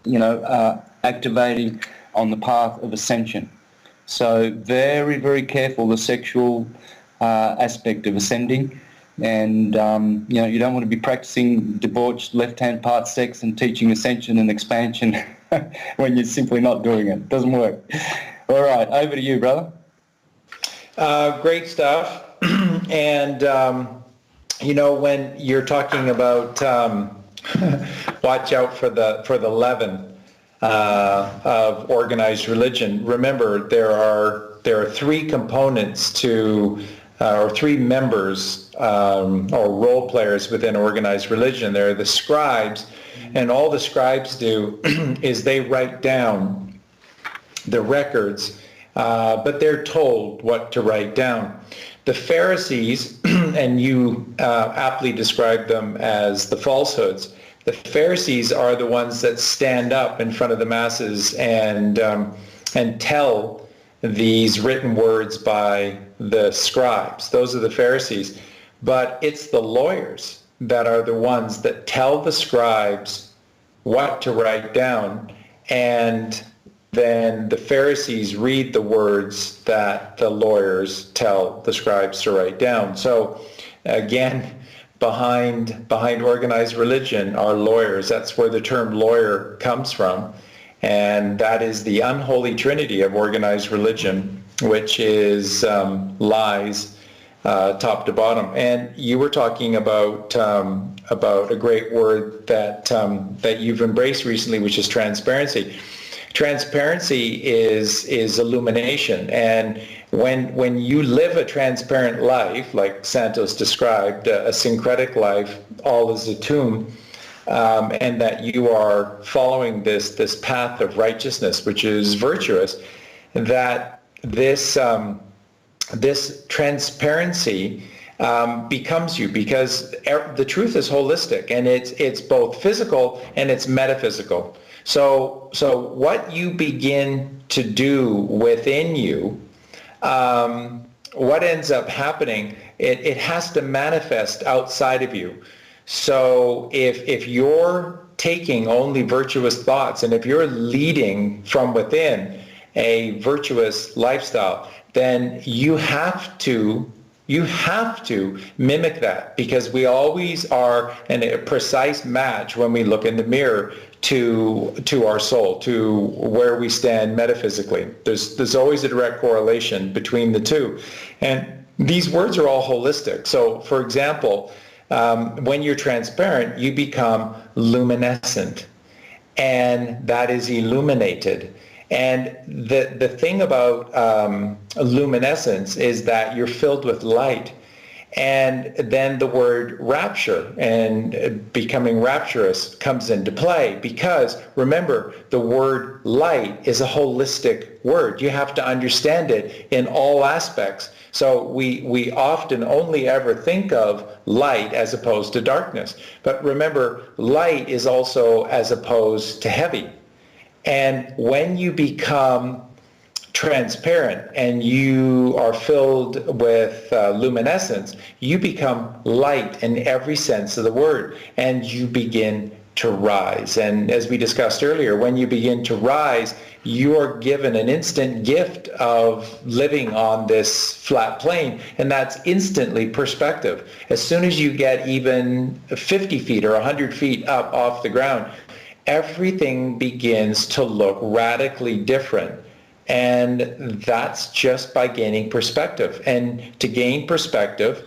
you know, activating on the path of ascension. So very, very careful, the sexual aspect of ascending. And, you know, you don't want to be practicing debauched left-hand part sex and teaching ascension and expansion when you're simply not doing it. It doesn't work. All right, over to you, brother. Great stuff. And, you know, when you're talking about watch out for the leaven of organized religion, remember there are three components to or three members or role players within organized religion. There are the scribes, and all the scribes do is they write down the records, but they're told what to write down. The Pharisees, and you aptly describe them as the falsehoods, the Pharisees are the ones that stand up in front of the masses and tell these written words by the scribes. Those are the Pharisees. But it's the lawyers that are the ones that tell the scribes what to write down, and then the Pharisees read the words that the lawyers tell the scribes to write down. So again, behind organized religion are lawyers. That's where the term lawyer comes from. And that is the unholy trinity of organized religion, which is lies top to bottom. And you were talking about a great word that that you've embraced recently, which is transparency. Transparency is illumination, and when you live a transparent life, like Santos described, a syncretic life, all is attuned, and that you are following this path of righteousness, which is virtuous, that this transparency becomes you, because the truth is holistic, and it's both physical and it's metaphysical. So what you begin to do within you, what ends up happening, it has to manifest outside of you. So if you're taking only virtuous thoughts, and if you're leading from within a virtuous lifestyle, then you have to mimic that, because we always are in a precise match when we look in the mirror to our soul, to where we stand metaphysically. There's always a direct correlation between the two. And these words are all holistic. So for example, when you're transparent, you become luminescent, and that is illuminated. And the thing about luminescence is that you're filled with light. And then the word rapture and becoming rapturous comes into play, because remember, the word light is a holistic word. You have to understand it in all aspects. So we often only ever think of light as opposed to darkness. But remember, light is also as opposed to heavy. And when you become transparent and you are filled with luminescence, you become light in every sense of the word, and you begin to rise. And as we discussed earlier, when you begin to rise, you are given an instant gift of living on this flat plane, and that's instantly perspective. As soon as you get even 50 feet or 100 feet up off the ground, everything begins to look radically different. And that's just by gaining perspective. And to gain perspective,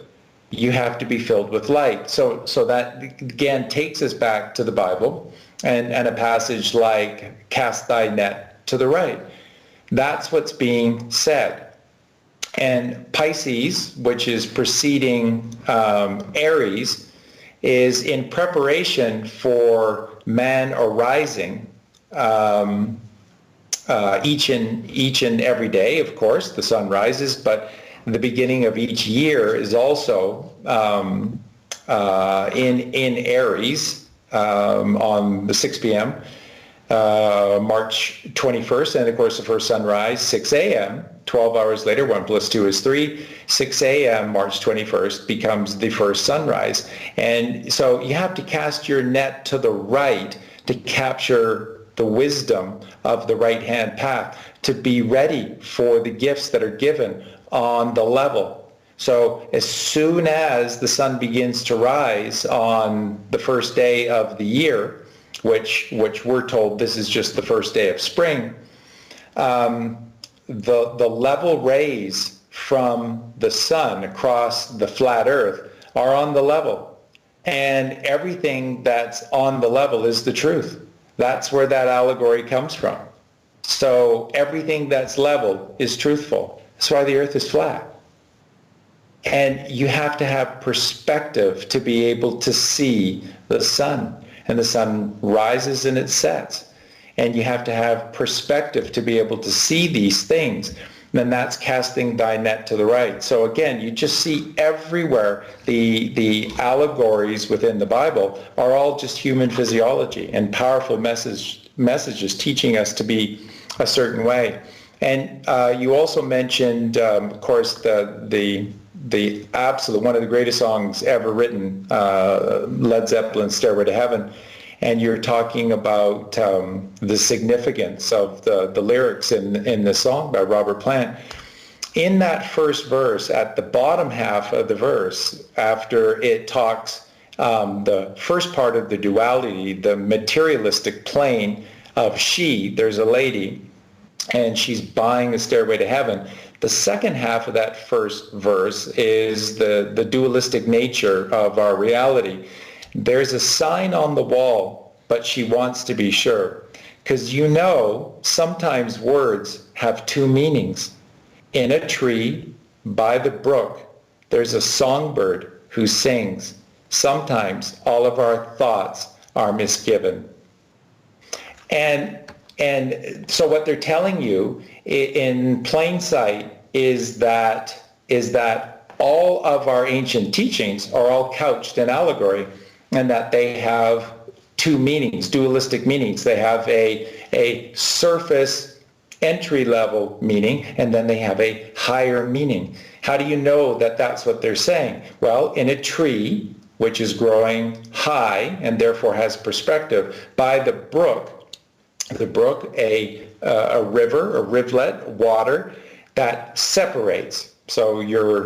you have to be filled with light. So that again takes us back to the Bible and a passage like, cast thy net to the right. That's what's being said. And Pisces, which is preceding Aries, is in preparation for man arising. Each and every day, of course, the sun rises, but the beginning of each year is also in Aries on the 6 p.m. March 21st, and of course the first sunrise, 6 a.m. 12 hours later, 1 plus 2 is 3. 6 a.m. March 21st becomes the first sunrise. And so you have to cast your net to the right to capture the wisdom of the right-hand path, to be ready for the gifts that are given on the level. So as soon as the sun begins to rise on the first day of the year, which we're told this is just the first day of spring, the level rays from the sun across the flat earth are on the level. And everything that's on the level is the truth. That's where that allegory comes from. So everything that's level is truthful. That's why the earth is flat. And you have to have perspective to be able to see the sun. And the sun rises and it sets. And you have to have perspective to be able to see these things. And that's casting thy net to the right. So again, you just see everywhere the allegories within the Bible are all just human physiology and powerful messages teaching us to be a certain way. And you also mentioned, of course, the absolute, one of the greatest songs ever written, Led Zeppelin's Stairway to Heaven. and you're talking about the significance of the lyrics in the song by Robert Plant. In that first verse, at the bottom half of the verse, after it talks the first part of the duality, the materialistic plane of there's a lady, and she's buying a stairway to heaven. The second half of that first verse is the dualistic nature of our reality. There's a sign on the wall, but she wants to be sure. Because sometimes words have two meanings. In a tree by the brook, there's a songbird who sings. Sometimes all of our thoughts are misgiven. And so what they're telling you in plain sight is that all of our ancient teachings are all couched in allegory, and that they have two meanings, dualistic meanings. They have a surface entry-level meaning, and then they have a higher meaning. How do you know that that's what they're saying? Well, in a tree, which is growing high and therefore has perspective, by the brook, a river, a rivulet, water that separates. So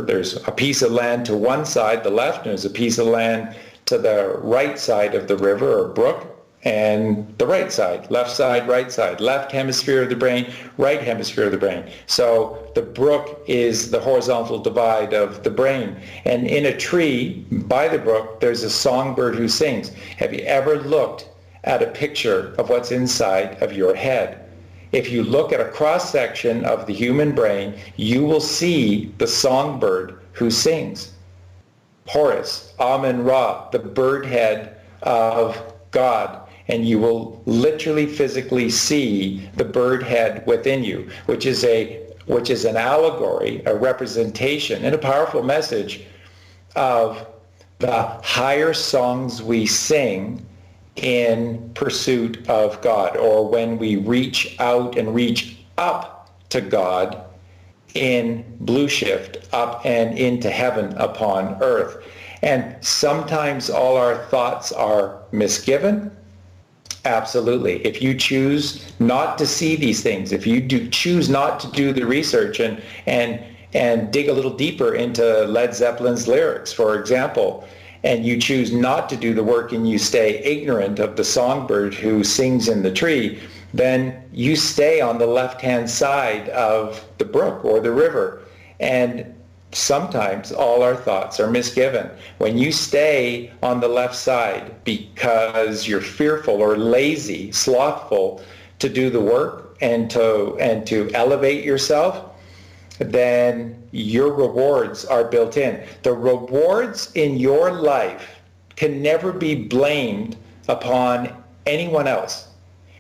there's a piece of land to one side, the left, and there's a piece of land to the right side of the river or brook, and the right side, left hemisphere of the brain, right hemisphere of the brain. So the brook is the horizontal divide of the brain. And in a tree by the brook, there's a songbird who sings. Have you ever looked at a picture of what's inside of your head? If you look at a cross-section of the human brain, you will see the songbird who sings. Horus, Amun-Ra, the bird head of God. And you will literally physically see the bird head within you, which is an allegory, a representation, and a powerful message of the higher songs we sing in pursuit of God, or when we reach out and reach up to God in blue shift, up and into heaven upon earth. And sometimes all our thoughts are misgiven. Absolutely. If you choose not to see these things, if you choose not to do the research and dig a little deeper into Led Zeppelin's lyrics, for example, and you choose not to do the work and you stay ignorant of the songbird who sings in the tree, then you stay on the left-hand side of the brook or the river. And sometimes all our thoughts are misgiven. When you stay on the left side because you're fearful or lazy, slothful to do the work and to elevate yourself, then your rewards are built in. The rewards in your life can never be blamed upon anyone else.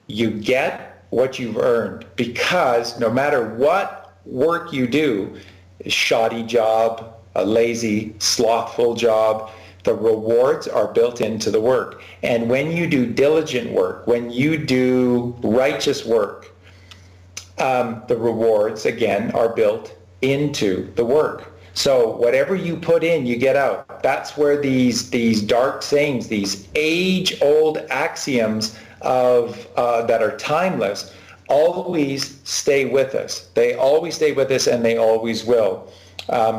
You get what you've earned, because no matter what work you do, a shoddy job, a lazy, slothful job, the rewards are built into the work. And when you do diligent work, when you do righteous work, the rewards, again, are built into the work. So whatever you put in, you get out. That's where these dark sayings, these age-old axioms that are timeless, always stay with us. They always stay with us, and they always will,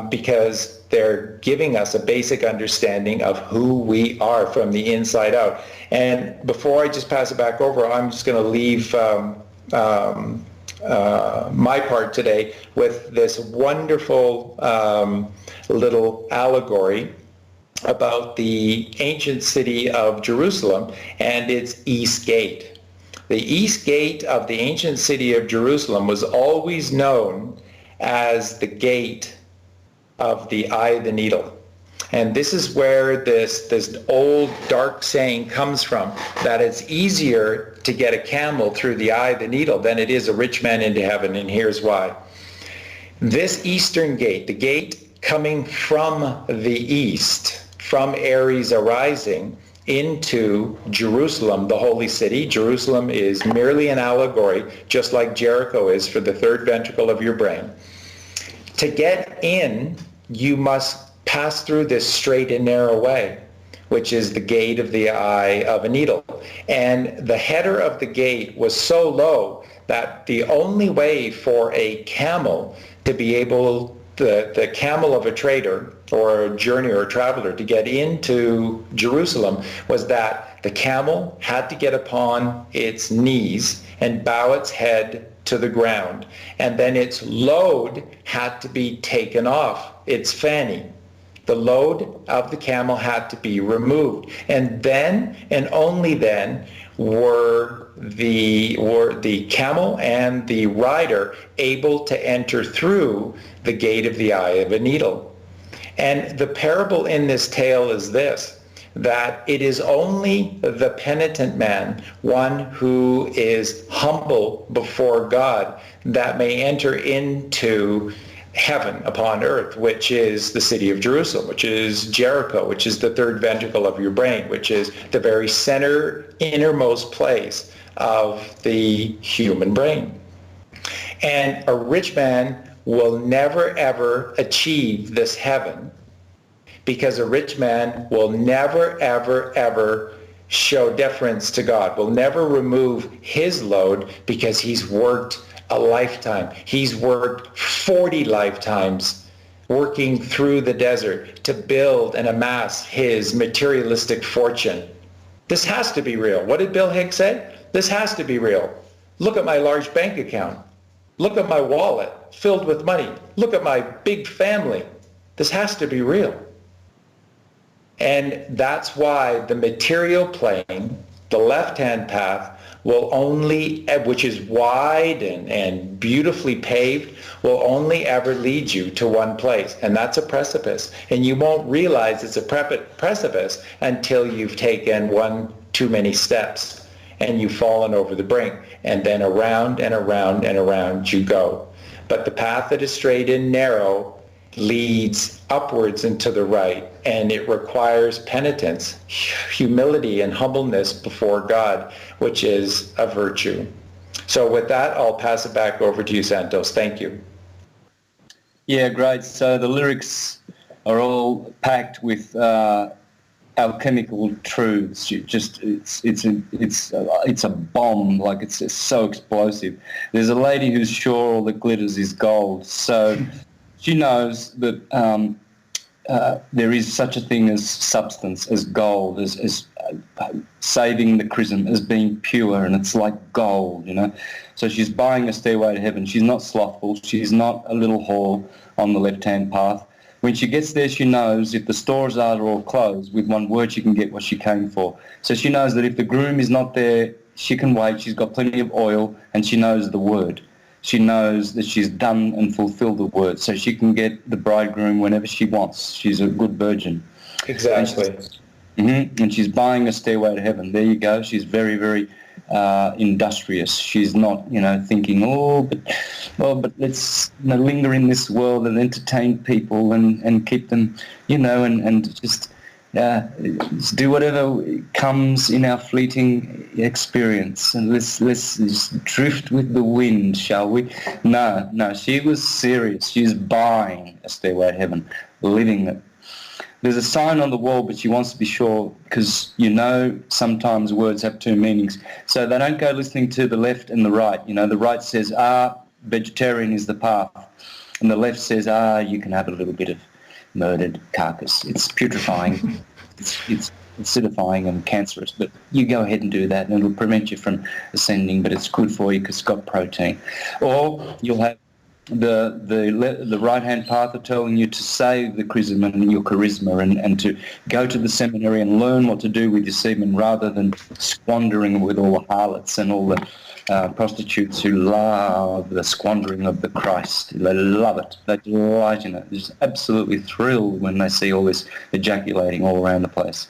because they're giving us a basic understanding of who we are from the inside out. And before I just pass it back over, I'm just going to leave my part today with this wonderful little allegory about the ancient city of Jerusalem and its east gate. The east gate of the ancient city of Jerusalem was always known as the gate of the eye of the needle. And this is where this old dark saying comes from, that it's easier to get a camel through the eye of the needle than it is a rich man into heaven, and here's why. This eastern gate, the gate coming from the east, from Aries arising into Jerusalem, the holy city. Jerusalem is merely an allegory, just like Jericho is for the third ventricle of your brain. To get in, you must pass through this straight and narrow way, which is the gate of the eye of a needle. And the header of the gate was so low that the only way for a camel to be able, the camel of a trader or a journeyer or a traveler to get into Jerusalem, was that the camel had to get upon its knees and bow its head to the ground, and then its load had to be taken off, its fanny. The load of the camel had to be removed, and then and only then were the camel and the rider able to enter through the gate of the eye of a needle. And the parable in this tale is this, that it is only the penitent man, one who is humble before God, that may enter into heaven upon earth, which is the city of Jerusalem, which is Jericho, which is the third ventricle of your brain, which is the very center, innermost place of the human brain. And a rich man will never ever achieve this heaven, because a rich man will never ever ever show deference to God, will never remove his load, because he's worked a lifetime. He's worked 40 lifetimes working through the desert to build and amass his materialistic fortune. This has to be real. What did Bill Hicks say? This has to be real. Look at my large bank account. Look at my wallet filled with money. Look at my big family. This has to be real. And that's why the material plane, the left-hand path, will only, which is wide and beautifully paved, will only ever lead you to one place, and that's a precipice. And you won't realize it's a precipice until you've taken one too many steps and you've fallen over the brink, and then around and around and around you go. But the path that is straight and narrow leads upwards and to the right, and it requires penitence, humility, and humbleness before God, which is a virtue. So with that, I'll pass it back over to you, Santos. Thank you. Yeah, great. So the lyrics are all packed with alchemical truths. It's a bomb. Like, it's just so explosive. There's a lady who's sure all that glitters is gold. So she knows that there is such a thing as substance, as gold, as saving the chrism, as being pure, and it's like gold, you know. So she's buying a stairway to heaven. She's not slothful. She's not a little whore on the left-hand path. When she gets there, she knows if the stores are all closed, with one word she can get what she came for. So she knows that if the groom is not there, she can wait. She's got plenty of oil, and she knows the word. She knows that she's done and fulfilled the word, so she can get the bridegroom whenever she wants. She's a good virgin. Exactly. And she's buying a stairway to heaven. There you go. She's very, very industrious. She's not, thinking, but let's linger in this world and entertain people and keep them, and just do whatever comes in our fleeting experience, and let's just drift with the wind, shall we? No, she was serious. She's buying a stairway to heaven, living it. There's a sign on the wall, but she wants to be sure, because sometimes words have two meanings. So they don't go listening to the left and the right. The right says, vegetarian is the path, and the left says, you can have a little bit of murdered carcass. It's putrefying, it's acidifying and cancerous, but you go ahead and do that, and it'll prevent you from ascending, but it's good for you because it's got protein. Or you'll have the right-hand path of telling you to save the chrism and your charisma, and to go to the seminary and learn what to do with your semen, rather than squandering with all the harlots and all the prostitutes who love the squandering of the Christ. They love it. They delight in it. They're just absolutely thrilled when they see all this ejaculating all around the place.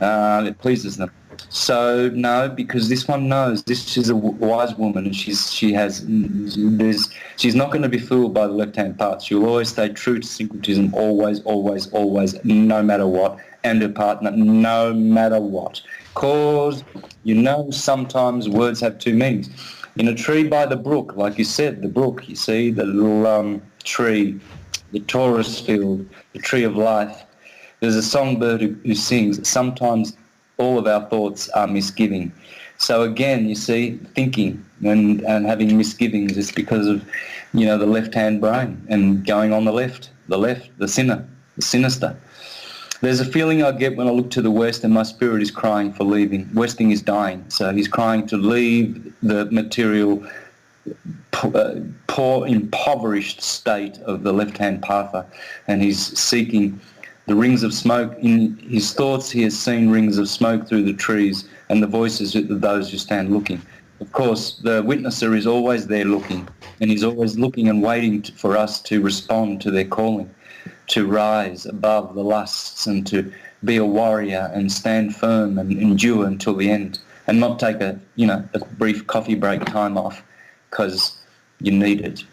It pleases them. So no, because this one knows. This is a wise woman, and she's not going to be fooled by the left-hand path. She'll always stay true to syncretism, always, always, always, no matter what, and her partner, no matter what. Because sometimes words have two meanings. In a tree by the brook, like you said, the brook, you see, the little tree, the Taurus field, the tree of life. There's a songbird who sings, sometimes all of our thoughts are misgiving. So again, you see, thinking and having misgivings is because of, you know, the left-hand brain and going on the left, the sinner, the sinister. There's a feeling I get when I look to the west and my spirit is crying for leaving. Westing is dying, so he's crying to leave the material, poor, impoverished state of the left-hand pather, and he's seeking the rings of smoke. In his thoughts, he has seen rings of smoke through the trees and the voices of those who stand looking. Of course, the witnesser is always there looking, and he's always looking and waiting for us to respond to their calling, to rise above the lusts and to be a warrior and stand firm and endure until the end, and not take a brief coffee break time off because you need it.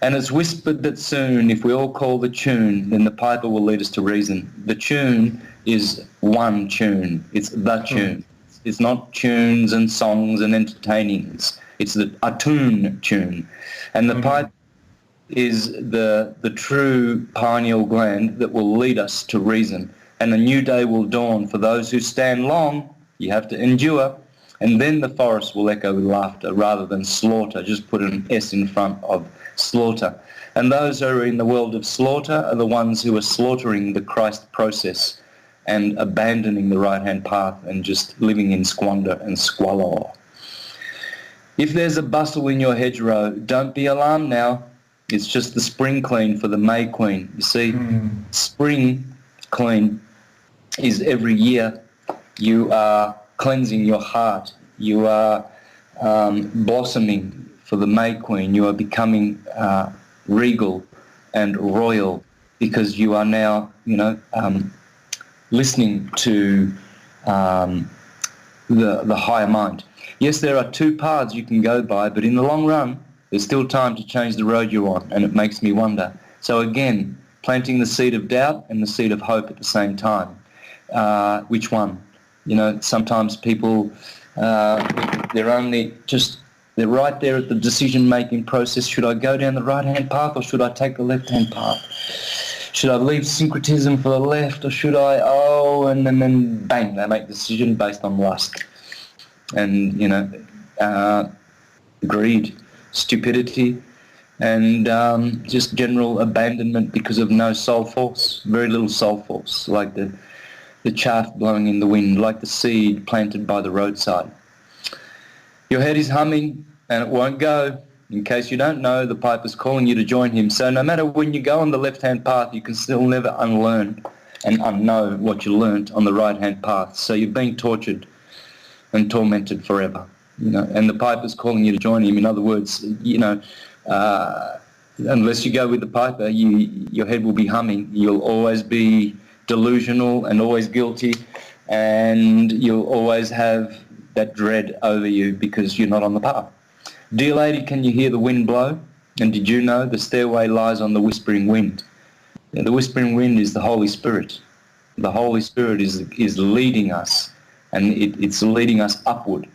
And it's whispered that soon, if we all call the tune, then the piper will lead us to reason. The tune is one tune. It's the tune. It's not tunes and songs and entertainings. It's a tune. And the pipe is the true pineal gland that will lead us to reason. And a new day will dawn for those who stand long. You have to endure. And then the forest will echo with laughter rather than slaughter. Just put an S in front of slaughter. And those who are in the world of slaughter are the ones who are slaughtering the Christ process and abandoning the right-hand path and just living in squander and squalor. If there's a bustle in your hedgerow, don't be alarmed now. It's just the spring clean for the May Queen. You see, spring clean is every year. You are cleansing your heart. You are blossoming for the May Queen. You are becoming regal and royal because you are now, listening to the higher mind. Yes, there are two paths you can go by, but in the long run, there's still time to change the road you're on, and it makes me wonder. So again, planting the seed of doubt and the seed of hope at the same time. Which one? Sometimes people, they're right there at the decision-making process. Should I go down the right-hand path or should I take the left-hand path? Should I leave syncretism for the left or should I, and then bang, they make the decision based on lust and, greed, stupidity, and just general abandonment because of no soul force, very little soul force, like the chaff blowing in the wind, like the seed planted by the roadside. Your head is humming and it won't go. In case you don't know, the piper's calling you to join him. So no matter when you go on the left-hand path, you can still never unlearn and unknow what you learnt on the right-hand path. So you're being tortured and tormented forever, and the piper's calling you to join him. In other words, unless you go with the piper, your head will be humming. You'll always be delusional and always guilty, and you'll always have that dread over you because you're not on the path. Dear lady, can you hear the wind blow? And did you know the stairway lies on the whispering wind? The whispering wind is the Holy Spirit. The Holy Spirit is leading us, and it's leading us upward.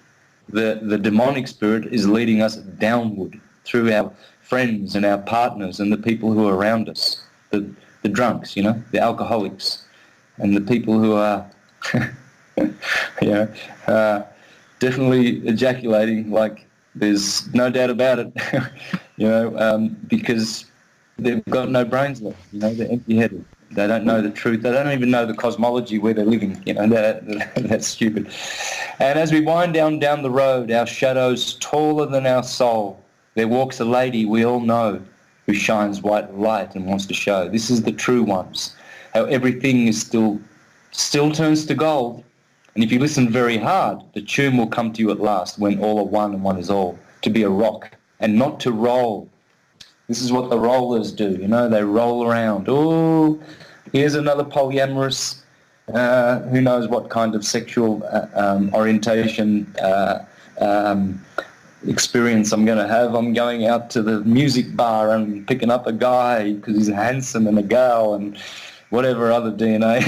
The demonic spirit is leading us downward through our friends and our partners and the people who are around us, the drunks, the alcoholics, and the people who are, definitely ejaculating, like there's no doubt about it, because they've got no brains left, they're empty-headed. They don't know the truth. They don't even know the cosmology where they're living. That's stupid. And as we wind down the road, our shadows taller than our soul, there walks a lady we all know who shines white light and wants to show. This is the true ones. How everything is still turns to gold. And if you listen very hard, the tune will come to you at last when all are one and one is all. To be a rock and not to roll. This is what the rollers do, they roll around. Oh, here's another polyamorous, who knows what kind of sexual orientation experience I'm going to have. I'm going out to the music bar and picking up a guy because he's handsome and a girl and whatever other DNA.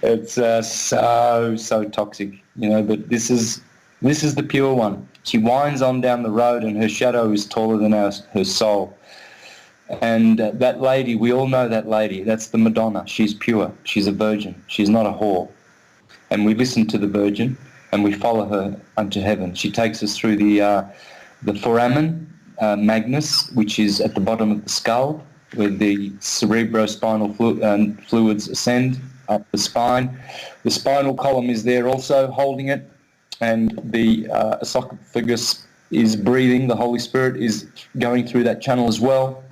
It's so toxic, but this is the pure one. She winds on down the road and her shadow is taller than her soul. And that lady, we all know that lady. That's the Madonna. She's pure. She's a virgin. She's not a whore. And we listen to the Virgin, and we follow her unto heaven. She takes us through the foramen magnus, which is at the bottom of the skull, where the cerebrospinal fluids ascend up the spine. The spinal column is there also holding it, and the esophagus is breathing. The Holy Spirit is going through that channel as well.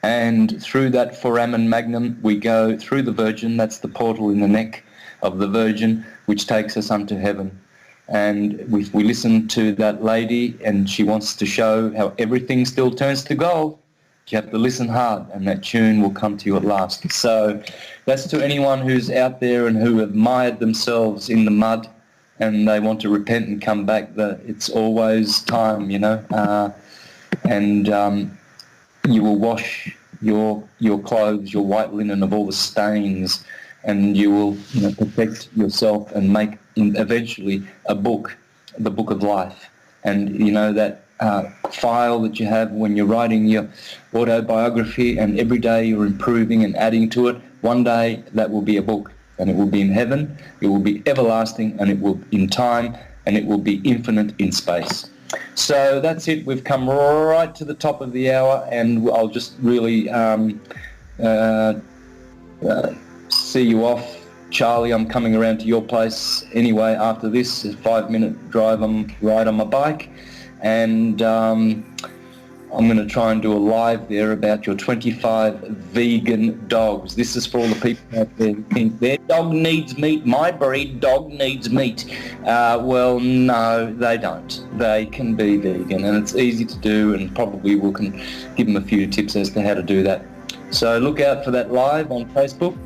And through that foramen magnum, we go through the Virgin. That's the portal in the neck of the Virgin, which takes us unto heaven. And we listen to that lady, and she wants to show how everything still turns to gold. You have to listen hard, and that tune will come to you at last. So that's to anyone who's out there and who have mired themselves in the mud and they want to repent and come back. It's always time, you know. You will wash your clothes, your white linen, of all the stains, and you will, you know, perfect yourself and make eventually a book, the book of life. And you know that file that you have when you're writing your autobiography, and every day you're improving and adding to it. One day that will be a book, and it will be in heaven, it will be everlasting, and it will in time, and it will be infinite in space. So that's it. We've come right to the top of the hour, and I'll just really see you off. Charlie, I'm coming around to your place anyway after this, a 5-minute ride on my bike, and I'm going to try and do a live there about your 25 vegan dogs. This is for all the people out there who think their dog needs meat, my breed dog needs meat. Well, no, they don't. They can be vegan, and it's easy to do, and probably we can give them a few tips as to how to do that. So look out for that live on Facebook.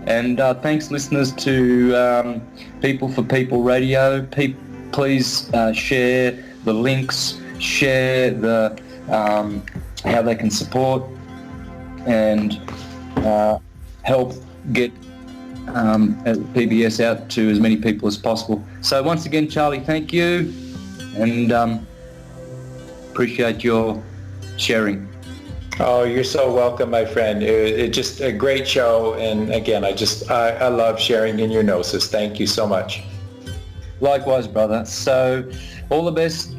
And thanks, listeners, to People for People Radio. Please share the links, share the how they can support and help get PBS out to as many people as possible. So once again, Charlie, thank you, and appreciate your sharing. Oh, you're so welcome, my friend. It's just a great show, and again, I love sharing in your Gnosis. Thank you so much. Likewise, brother. So all the best.